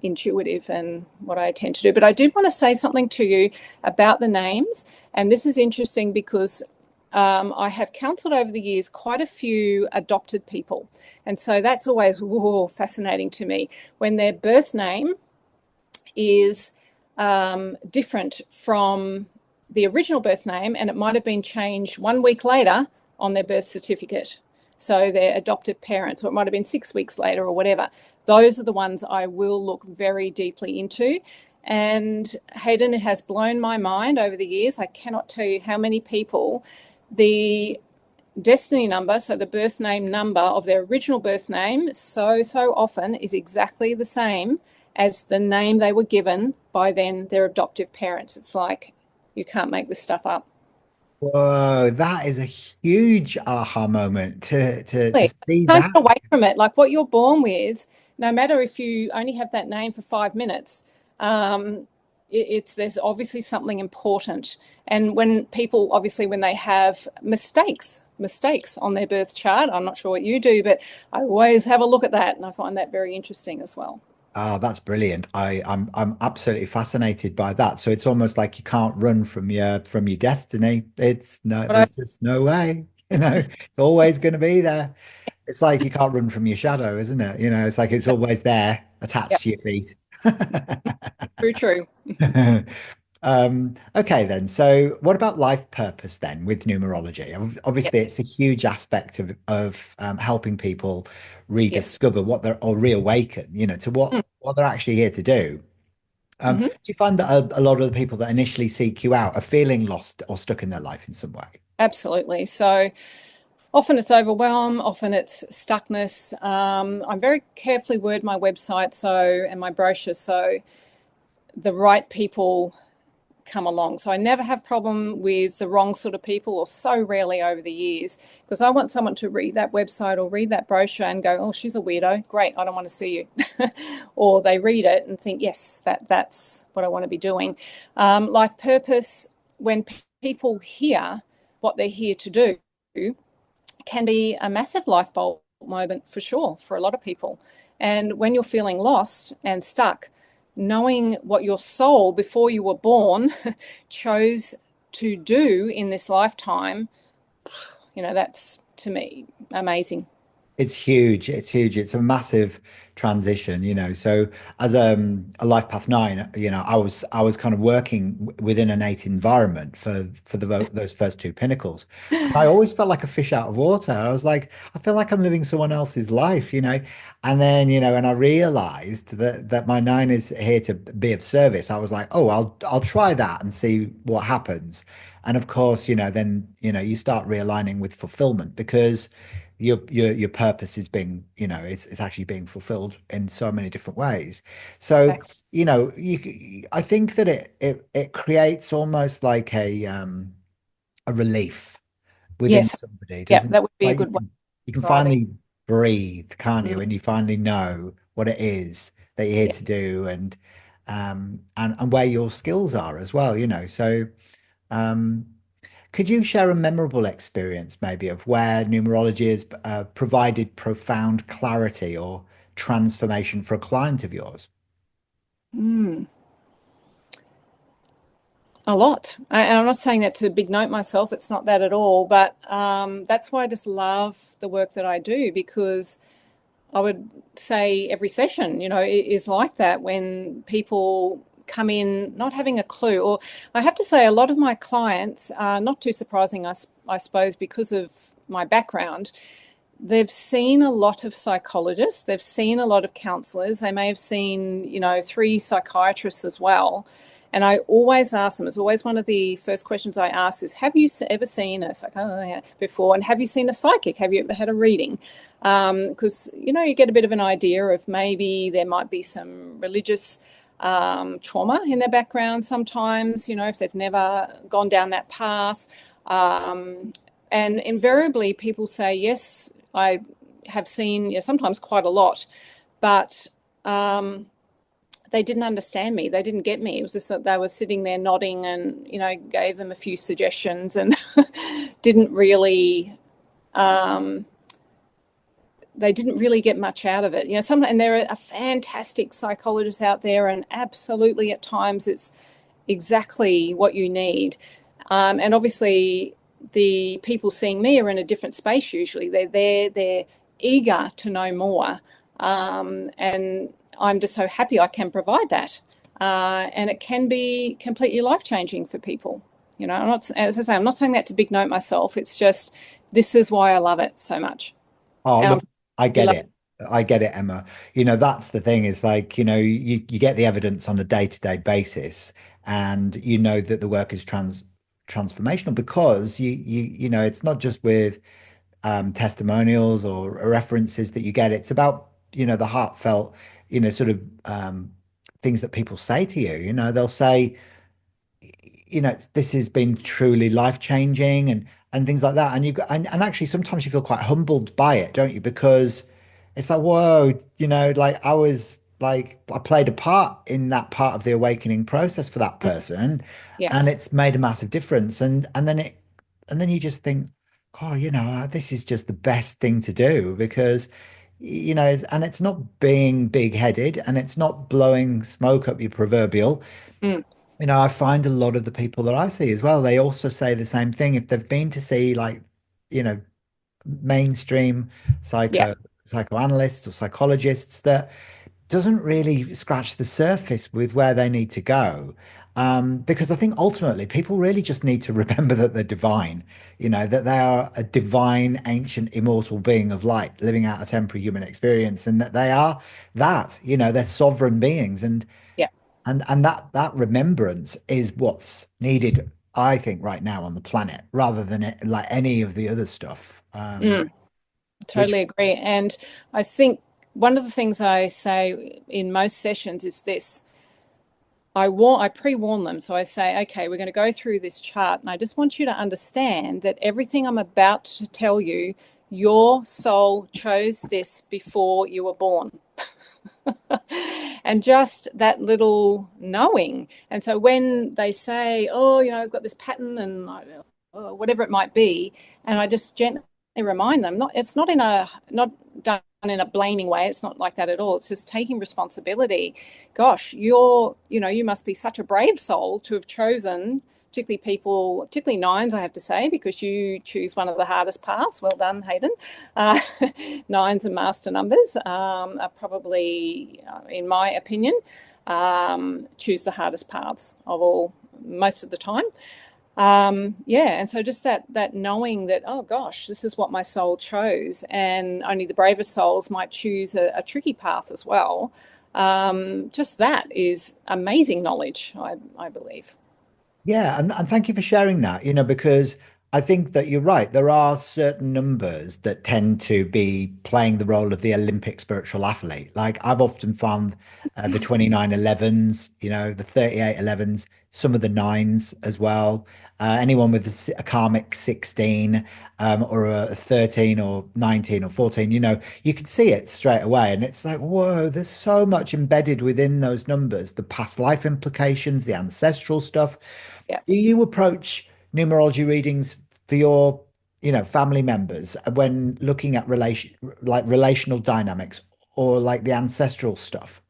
intuitive and what I tend to do. But I did want to say something to you about the names. And this is interesting because I have counselled over the years quite a few adopted people. And so that's always fascinating to me when their birth name is different from the original birth name, and it might have been changed 1 week later on their birth certificate. So their adoptive parents, or it might have been 6 weeks later or whatever. Those are the ones I will look very deeply into. And Hayden, it has blown my mind over the years. I cannot tell you how many people the destiny number, so the birth name number of their original birth name, so often is exactly the same as the name they were given by then their adoptive parents. It's like you can't make this stuff up. Whoa, that is a huge aha moment to Like, see can't that. get away from it. Like what you're born with, no matter if you only have that name for 5 minutes, there's obviously something important. And when people, obviously, when they have mistakes on their birth chart, I'm not sure what you do, but I always have a look at that, and I find that very interesting as well. Oh, that's brilliant. I'm absolutely fascinated by that. So it's almost like you can't run from your destiny. It's no, But there's just no way. It's always going to be there. It's like you can't run from your shadow, isn't it? It's like it's always there, yeah, attached to your feet. true, true. Okay then. So what about life purpose then with numerology? Yep. Obviously, it's a huge aspect of helping people Yep. rediscover what they're or reawaken, to what they're actually here to do. Do Mm-hmm. you find that a lot of the people that initially seek you out are feeling lost or stuck in their life in some way? Absolutely. So often it's overwhelm, often it's stuckness. I'm very carefully word my website and my brochure so the right people come along. So I never have problem with the wrong sort of people, or so rarely over the years, because I want someone to read that website or read that brochure and go, oh, she's a weirdo. Great, I don't want to see you. Or they read it and think, yes, that's what I want to be doing. Life purpose, when people hear what they're here to do, can be a massive life bulb moment for sure for a lot of people. And when you're feeling lost and stuck, knowing what your soul before you were born chose to do in this lifetime, that's to me amazing. It's huge. It's huge. It's a massive transition, So as a Life Path 9, I was kind of working within an 8 environment for those first two pinnacles. And I always felt like a fish out of water. I was like, I feel like I'm living someone else's life. And then, when I realized that my 9 is here to be of service, I was like, oh, I'll try that and see what happens. And of course, then, you start realigning with fulfillment, because your purpose is being, it's actually being fulfilled in so many different ways. So, Okay. I think that it creates almost like a relief within Yes. somebody, Yeah, doesn't that would be a like good way of you can describing. finally breathe, can't Mm, you? And you finally know what it is that you're here yeah. to do, and where your skills are as well, So um could you share a memorable experience, maybe, of where numerology has provided profound clarity or transformation for a client of yours? Mm. A lot. And I'm not saying that to big note myself. It's not that at all. But that's why I just love the work that I do, because I would say every session, is like that, when people come in not having a clue. Or I have to say, a lot of my clients, not too surprising, I suppose, because of my background, they've seen a lot of psychologists, they've seen a lot of counselors, they may have seen, 3 psychiatrists as well. And I always ask them, it's always one of the first questions I ask is, have you ever seen a psychologist before? And have you seen a psychic? Have you ever had a reading? Because, you get a bit of an idea of maybe there might be some religious trauma in their background sometimes, if they've never gone down that path. And invariably, people say, yes, I have seen, sometimes quite a lot, but they didn't understand me. They didn't get me. It was just that they were sitting there nodding and, gave them a few suggestions and didn't really, they didn't really get much out of it. And there are fantastic psychologists out there, and absolutely at times it's exactly what you need. And obviously, the people seeing me are in a different space usually. They're there, they're eager to know more. And I'm just so happy I can provide that. And it can be completely life changing for people. I'm not, as I say, I'm not saying that to big note myself. It's just, this is why I love it so much. Oh, And look, I'm I you get love it. I get it, Emma. That's the thing, is like, you get the evidence on a day-to-day basis, and you know that the work is transformational, because it's not just with testimonials or references that you get. It's about, the heartfelt, sort of things that people say to you. They'll say, this has been truly life changing, and things like that. And actually sometimes you feel quite humbled by it, don't you? Because it's like, whoa, like I played a part in that part of the awakening process for that it. person, Yeah. and it's made a massive difference. And then you just think, oh, this is just the best thing to do, because and it's not being big-headed, and it's not blowing smoke up your proverbial. Mm. I find a lot of the people that I see as well, they also say the same thing. If they've been to see, like, you know, mainstream Yeah. psychoanalysts or psychologists, that doesn't really scratch the surface with where they need to go. Because I think ultimately people really just need to remember that they're divine, that they are a divine, ancient, immortal being of light living out a temporary human experience, and that they are that, they're sovereign beings. And Yeah. that remembrance is what's needed, I think, right now on the planet, rather than like any of the other stuff. Mm. Which Totally agree. And I think one of the things I say in most sessions is this: I pre-warn them. So I say, okay, we're going to go through this chart, and I just want you to understand that everything I'm about to tell you, your soul chose this before you were born. And just that little knowing. And so when they say, oh, I've got this pattern and whatever it might be, and I just gently remind them, it's not done in a blaming way. It's not like that at all. It's just taking responsibility. Gosh, you must be such a brave soul to have chosen, particularly nines, I have to say, because you choose one of the hardest paths. Well done, Hayden. Uh, Nines and master numbers are probably, in my opinion, choose the hardest paths of all most of the time. And so just that knowing that, oh gosh, this is what my soul chose, and only the bravest souls might choose a tricky path as well. Just that is amazing knowledge, I believe. Yeah, and thank you for sharing that, because I think that you're right. There are certain numbers that tend to be playing the role of the Olympic spiritual athlete. Like I've often found the 2911s, the 3811s, some of the nines as well. Anyone with a karmic 16 or a 13 or 19 or 14, you can see it straight away. And it's like, whoa, there's so much embedded within those numbers, the past life implications, the ancestral stuff. Yeah. Do you approach numerology readings for your, family members when looking at relational dynamics or like the ancestral stuff?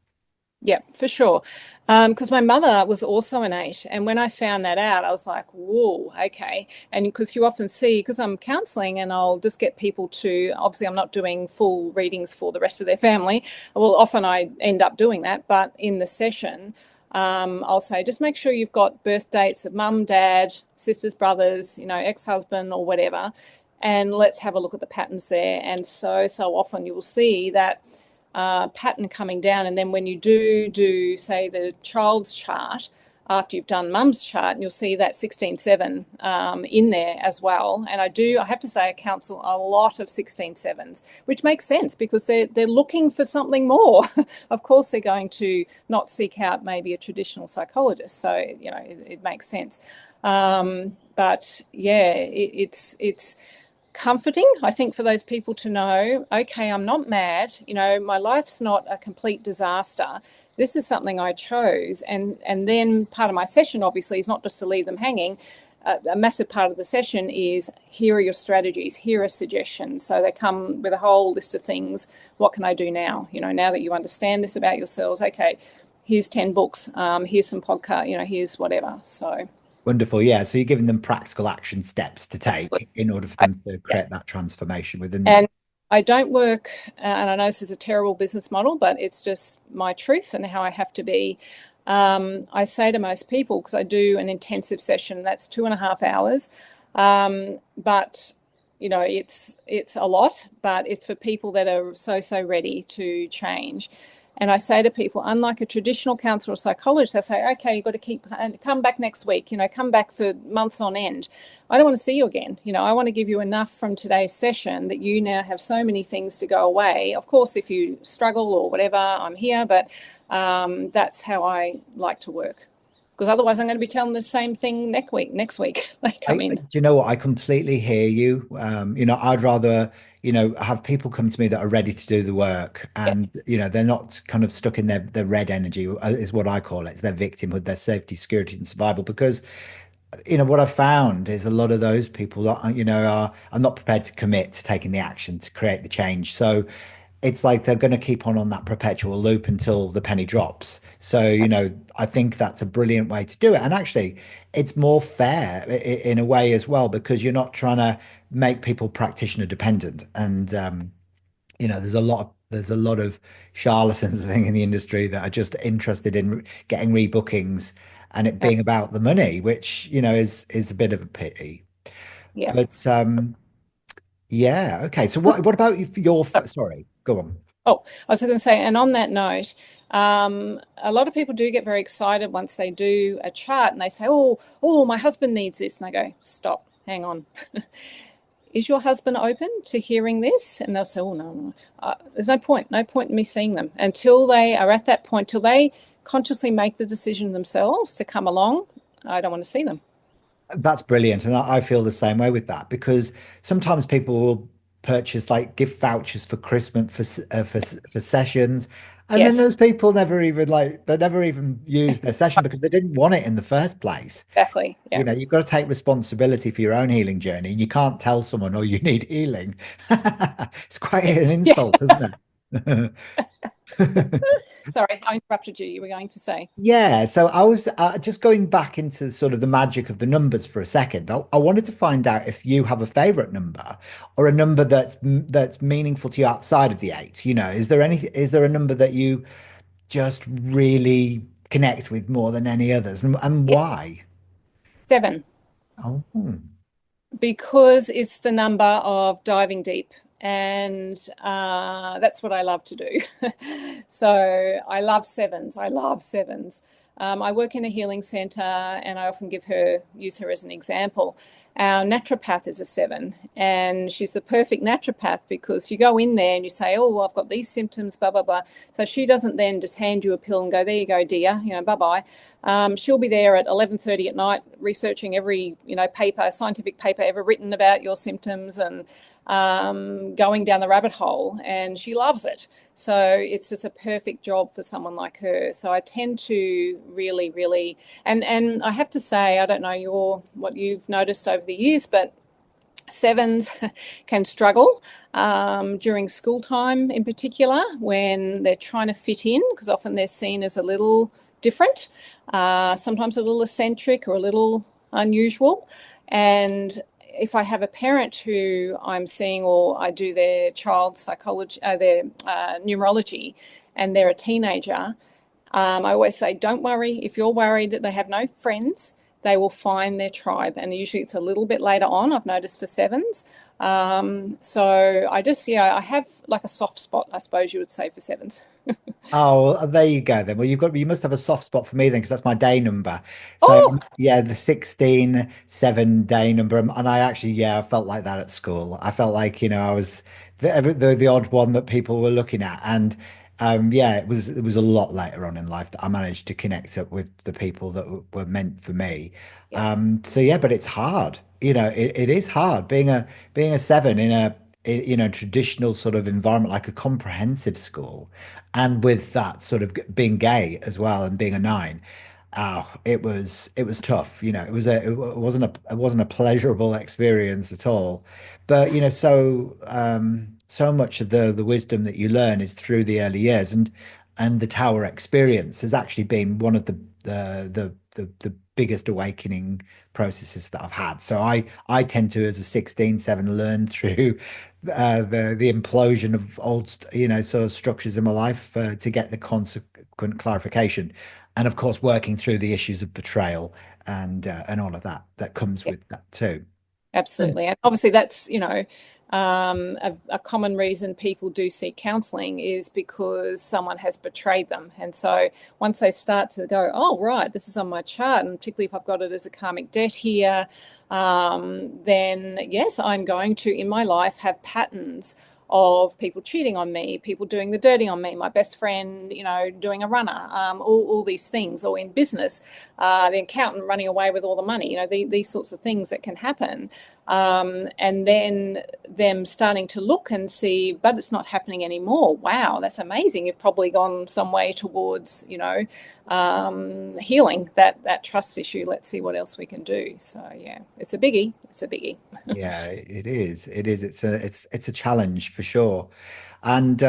Yeah, for sure. Because my mother was also an eight. And when I found that out, I was like, whoa, okay. And because you often see, because I'm counseling and I'll just get people to, obviously, I'm not doing full readings for the rest of their family. Well, often I end up doing that. But in the session, I'll say, just make sure you've got birth dates of mum, dad, sisters, brothers, ex-husband or whatever. And let's have a look at the patterns there. And so often you will see that pattern coming down. And then when you do say the child's chart after you've done mum's chart, and you'll see that 16-7 in there as well. And I have to say, I counsel a lot of 16-7s, which makes sense because they're looking for something more. Of course, they're going to not seek out maybe a traditional psychologist. So, it makes sense. But yeah, it's comforting, I think, for those people to know, okay, I'm not mad, my life's not a complete disaster. This is something I chose. And then part of my session, obviously, is not just to leave them hanging. A massive part of the session is, here are your strategies, here are suggestions. So they come with a whole list of things. What can I do now? Now that you understand this about yourselves, okay, here's 10 books, here's some podcast, here's whatever. So Wonderful. Yeah. So you're giving them practical action steps to take in order for them to yeah. create that transformation within And themselves. I don't work, and I know this is a terrible business model, but it's just my truth and how I have to be. I say to most people, because I do an intensive session, that's 2.5 hours, but it's a lot, but it's for people that are so ready to change. And I say to people, unlike a traditional counsellor or psychologist, I say, okay, you've got to come back next week, come back for months on end. I don't want to see you again. I want to give you enough from today's session that you now have so many things to go away. Of course, if you struggle or whatever, I'm here, but that's how I like to work. Because otherwise I'm going to be telling the same thing next week. They come in. Do you know what? I completely hear you. I'd rather, have people come to me that are ready to do the work Yeah, and, they're not kind of stuck in their red energy, is what I call it. It's their victimhood, their safety, security, and survival. Because, what I've found is a lot of those people that, are not prepared to commit to taking the action to create the change. So it's like they're going to keep on that perpetual loop until the penny drops. So, I think that's a brilliant way to do it. And actually, it's more fair in a way as well, because you're not trying to make people practitioner dependent. And, there's a lot of charlatans, I think, in the industry that are just interested in getting rebookings and it yeah, being about the money, which, is a bit of a pity. yeah. But yeah, okay. So what about sorry, go on. Oh, I was going to say, and on that note, a lot of people do get very excited once they do a chart and they say, oh, my husband needs this. And I go, stop, hang on. Is your husband open to hearing this? And they'll say, oh, no. There's no point in me seeing them until they are at that point, till they consciously make the decision themselves to come along, I don't want to see them. That's brilliant. And I feel the same way with that because sometimes people will purchase like gift vouchers for Christmas for sessions. And then Yes, those people never even they never even use their session because they didn't want it in the first place. exactly. You Yeah. know, you've got to take responsibility for your own healing journey. You can't tell someone, oh, you need healing. It's quite an Yeah. insult, isn't it? Sorry, I interrupted you. You were going to say. Yeah, so I was just going back into sort of the magic of the numbers for a second. I wanted to find out if you have a favorite number or a number that's meaningful to you outside of the eight. You know, is there a number that you just really connect with more than any others, and Yeah. why? 7. Oh, Because it's the number of diving deep. And that's what I love to do. So I love sevens. I love sevens. I work in a healing center and I often use her as an example. Our naturopath is a 7 and she's the perfect naturopath because you go in there and you say, oh, well, I've got these symptoms, blah, blah, blah. So she doesn't then just hand you a pill and go, there you go, dear, bye-bye. She'll be there at 11:30 at night researching every, scientific paper ever written about your symptoms and going down the rabbit hole. And she loves it. So it's just a perfect job for someone like her. So I tend to really, really, and I have to say, I don't know what you've noticed over the years, but sevens can struggle during school time in particular when they're trying to fit in because often they're seen as a little different, sometimes a little eccentric or a little unusual. And if I have a parent who I'm seeing or I do their child psychology, their numerology, and they're a teenager, I always say, don't worry. If you're worried that they have no friends, they will find their tribe. And usually it's a little bit later on, I've noticed for sevens. So I have like a soft spot, I suppose you would say, for sevens. oh, well, there you go then. Well, you must have a soft spot for me then, because that's my day number. So Oh, yeah, the 16/7 day number. And I actually, yeah, I felt like that at school. I felt like, I was the odd one that people were looking at. And yeah, it was a lot later on in life that I managed to connect up with the people that were meant for me. yeah, So yeah, but it's hard. It is hard being a seven in traditional sort of environment like a comprehensive school, and with that sort of being gay as well and being a nine. It was tough. It wasn't a pleasurable experience at all. But so much of the wisdom that you learn is through the early years, and the tower experience has actually been one of the biggest awakening processes that I've had. So I tend to, as a 16/7, learn through the implosion of old, sort of structures in my life to get the consequent clarification, and of course working through the issues of betrayal and all of that comes yeah. with that too. Absolutely. And obviously, that's, a common reason people do seek counselling is because someone has betrayed them. And so once they start to go, oh, right, this is on my chart, and particularly if I've got it as a karmic debt here, then yes, I'm going to, in my life, have patterns of people cheating on me, people doing the dirty on me, my best friend, doing a runner, all these things, or in business, the accountant running away with all the money, these sorts of things that can happen. And then them starting to look and see, but it's not happening anymore. Wow, that's amazing. You've probably gone some way towards, healing that trust issue. Let's see what else we can do. So yeah, it's a biggie. It's a biggie. Yeah, it is. It is. It's a challenge for sure. And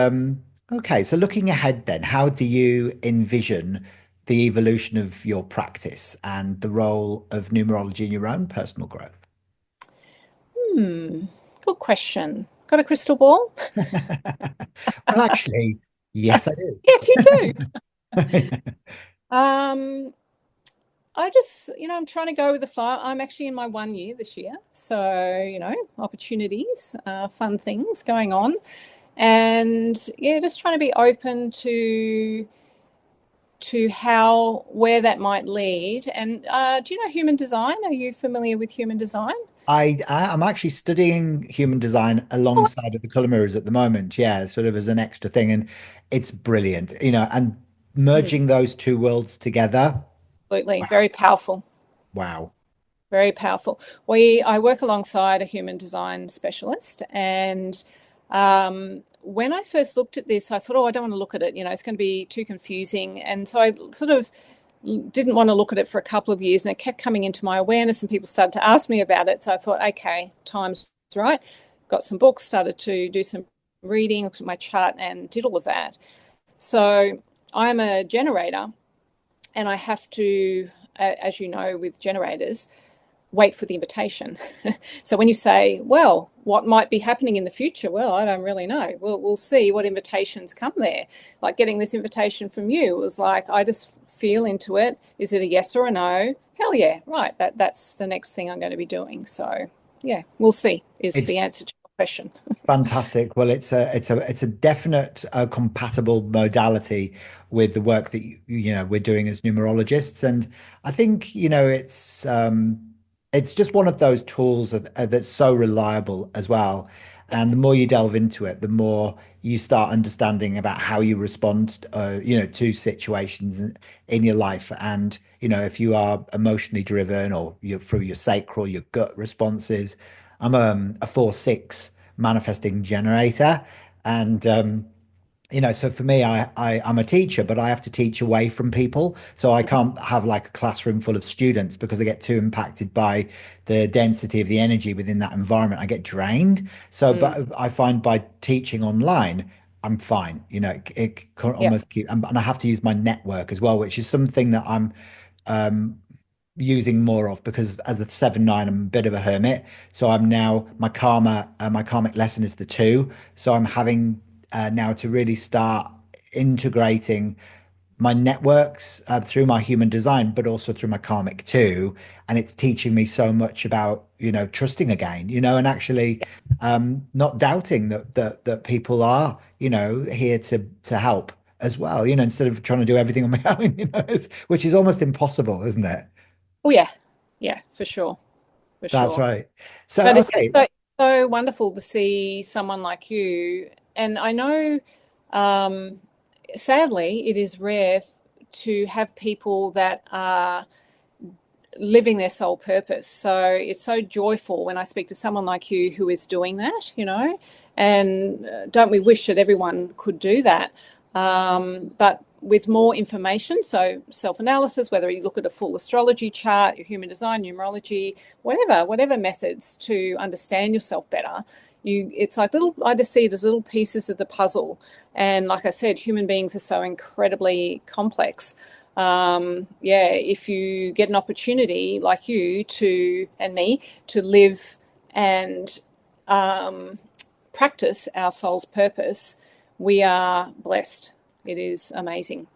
okay, so looking ahead then, how do you envision the evolution of your practice and the role of numerology in your own personal growth? Good question. Got a crystal ball? Well, actually, yes, I Yes, you do. do. Um, I just, I'm trying to go with the flow. I'm actually in my 1 year this year. So, opportunities, fun things going on. And yeah, just trying to be open to where that might lead. And do you know human design? Are you familiar with human design? I'm actually studying human design Oh, alongside of the color mirrors at the moment. Yeah, sort of as an extra thing, and it's brilliant. And Mm, merging those two worlds together. absolutely. Wow. Very powerful. Wow. Very powerful. I work alongside a human design specialist, and when I first looked at this, I thought, oh, I don't want to look at it. It's going to be too confusing, and so I sort of didn't want to look at it for a couple of years, and it kept coming into my awareness, and people started to ask me about it. So I thought, okay, time's right. Got some books, started to do some reading, looked at my chart, and did all of that. So I'm a generator, and I have to, as you know, with generators, wait for the invitation. So when you say, well, what might be happening in the future? Well, I don't really know. We'll see what invitations come there. Like getting this invitation from you, it was like, I just feel into it. Is it a yes or a no? Hell yeah, right. That's the next thing I'm going to be doing. So yeah, we'll see is It's the answer to your question. fantastic. Well, it's a definite compatible modality with the work that we're doing as numerologists, and I think it's just one of those tools that's so reliable as well. And the more you delve into it, the more you start understanding about how you respond, to situations in your life. And if you are emotionally driven or you're through your sacral, your gut responses. I'm a 4/6 manifesting generator. And so for me, I'm a teacher, but I have to teach away from people. So I can't have like a classroom full of students because I get too impacted by the density of the energy within that environment. I get drained. So, Mm, but I find by teaching online, I'm fine. It can yeah. almost keep, and I have to use my network as well, which is something that I'm um, using more of because as a 7/9, I'm a bit of a hermit. So I'm now my karmic lesson is the 2. So I'm having now to really start integrating my networks through my human design, but also through my karmic too. And it's teaching me so much about, trusting again, and actually not doubting that people are, here to help as well, instead of trying to do everything on my own, which is almost impossible, isn't it? Oh yeah. Yeah, for sure. For That's sure. right. So, But it's okay. so wonderful to see someone like you. And I know, um, sadly, it is rare to have people that are living their soul purpose. So it's so joyful when I speak to someone like you who is doing that. And don't we wish that everyone could do that? But with more information, so self-analysis, whether you look at a full astrology chart, your human design, numerology, whatever methods to understand yourself better, it's like I just see it as little pieces of the puzzle. And like I said, human beings are so incredibly complex. Yeah, if you get an opportunity like you and me to live and um, practice our soul's purpose, we are blessed. It is amazing.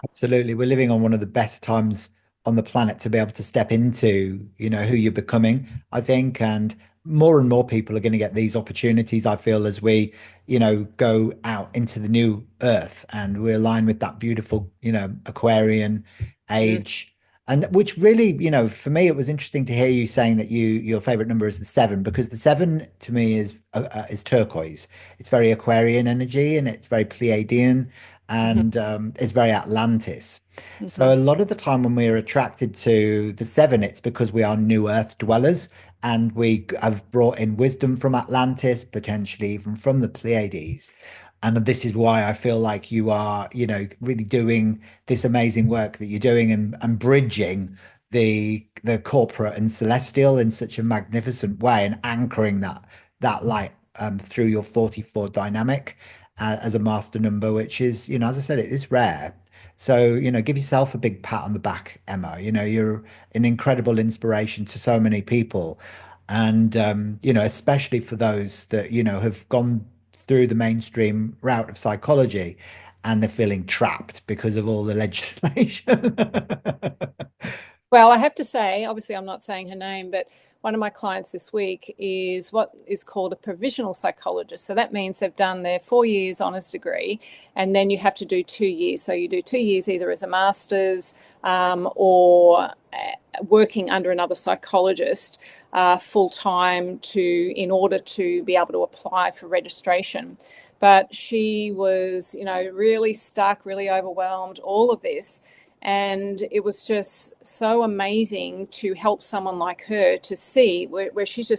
Absolutely. We're living on one of the best times on the planet to be able to step into, who you're becoming, I think. And more people are going to get these opportunities, I feel, as we, go out into the new earth and we align with that beautiful, Aquarian Mm, age. And which really, for me, it was interesting to hear you saying that your favorite number is the 7, because the 7 to me is turquoise. It's very Aquarian energy and it's very Pleiadian mhm, and it's very Atlantis. So mhm, a lot of the time when we're attracted to the 7, it's because we are new Earth dwellers and we have brought in wisdom from Atlantis, potentially even from the Pleiades. And this is why I feel like you are, really doing this amazing work that you're doing and bridging the corporate and celestial in such a magnificent way and anchoring that light through your 44 dynamic as a master number, which is, as I said, it is rare. So, give yourself a big pat on the back, Emma. You're an incredible inspiration to so many people. And, especially for those that, have gone through the mainstream route of psychology and they're feeling trapped because of all the legislation. Well, I have to say, obviously, I'm not saying her name, but one of my clients this week is what is called a provisional psychologist. So that means they've done their 4 years honours degree, and then you have to do 2 years. So you do 2 years either as a master's or working under another psychologist full time in order to be able to apply for registration. But she was, really stuck, really overwhelmed, all of this. And it was just so amazing to help someone like her to see where I should have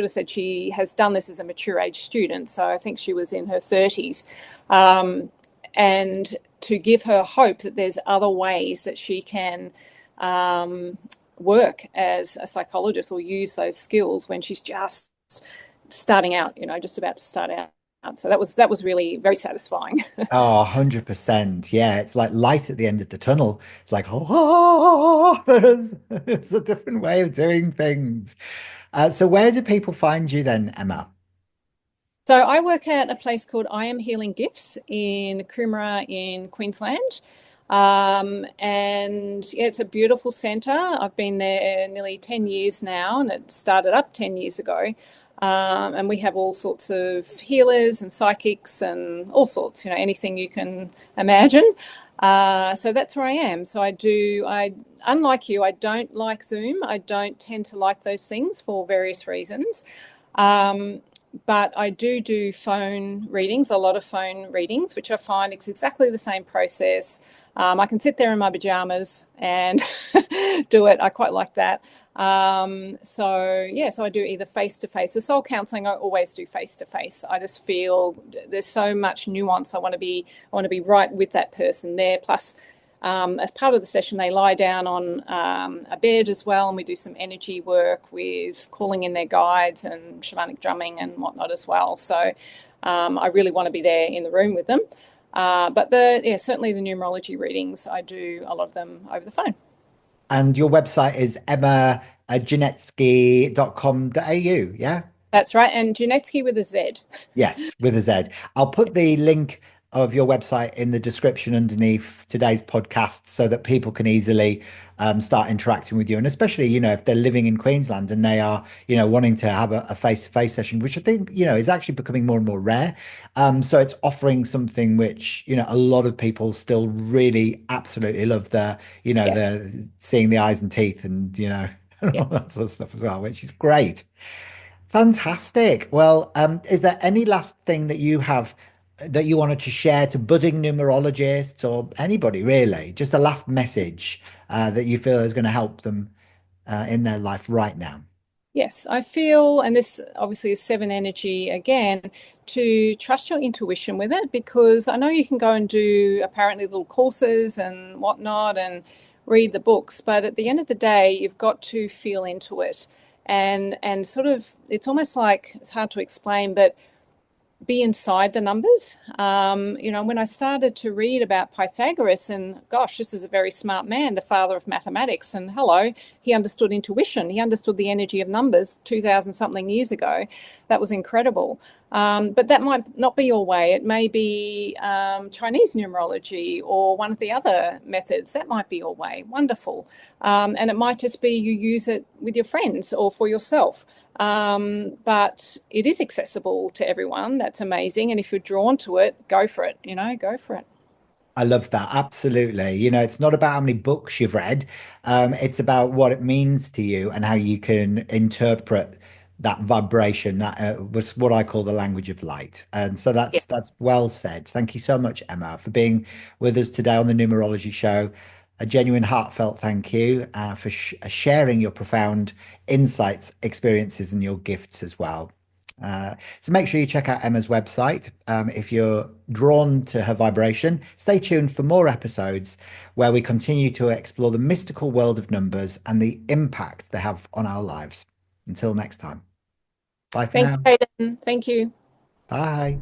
said she has done this as a mature age student. So I think she was in her 30s. And to give her hope that there's other ways that she can work as a psychologist or use those skills when she's just starting out, just about to start out. So that was really very satisfying. Oh, 100%. Yeah, it's like light at the end of the tunnel. It's like, oh, there's a different way of doing things. So where do people find you then, Emma? So I work at a place called I Am Healing Gifts in Coomera in Queensland. And yeah, it's a beautiful centre. I've been there nearly 10 years now, and it started up 10 years ago. And we have all sorts of healers and psychics and all sorts, anything you can imagine. So that's where I am. So unlike you, I don't like Zoom. I don't tend to like those things for various reasons. But I do phone readings, a lot of phone readings, which I find is exactly the same process. I can sit there in my pajamas and do it. I quite like that. So I do either face to face. The soul counselling, I always do face to face. I just feel there's so much nuance. I want to be right with that person there. Plus, as part of the session, they lie down on a bed as well, and we do some energy work with calling in their guides and shamanic drumming and whatnot as well. So I really want to be there in the room with them. But certainly the numerology readings, I do a lot of them over the phone. And your website is emma.janetzki.com.au, yeah? That's right. And Janetzki with a Z. Yes, with a Z. I'll put the link of your website in the description underneath today's podcast so that people can easily start interacting with you. And especially, if they're living in Queensland and they are, wanting to have a face-to-face session, which I think, is actually becoming more and more rare. So it's offering something which, a lot of people still really absolutely love Yes. the seeing the eyes and teeth and, and Yeah. all that sort of stuff as well, which is great. Fantastic. Well, is there any last thing that you have that you wanted to share to budding numerologists or anybody really? Just a last message that you feel is going to help them in their life right now. Yes, I feel, and this obviously is seven energy again, to trust your intuition with it, because I know you can go and do apparently little courses and whatnot and read the books, but at the end of the day, you've got to feel into it. And sort of, it's almost like, it's hard to explain, but be inside the numbers. When I started to read about Pythagoras, and gosh, this is a very smart man, the father of mathematics, and hello, he understood intuition. He understood the energy of numbers 2000 something years ago. That was incredible. But that might not be your way. It may be Chinese numerology or one of the other methods. That might be your way. Wonderful. And it might just be you use it with your friends or for yourself. But it is accessible to everyone. That's amazing. And if you're drawn to it, go for it, go for it. I love that. Absolutely. It's not about how many books you've read. It's about what it means to you and how you can interpret that vibration. That was what I call the language of light. And so Yeah. that's well said. Thank you so much, Emma, for being with us today on the Numerology Show. A genuine heartfelt thank you for sharing your profound insights, experiences, and your gifts as well. So make sure you check out Emma's website. If you're drawn to her vibration, stay tuned for more episodes where we continue to explore the mystical world of numbers and the impact they have on our lives. Until next time. Bye for Thank now. you, Hayden. Thank you. Bye.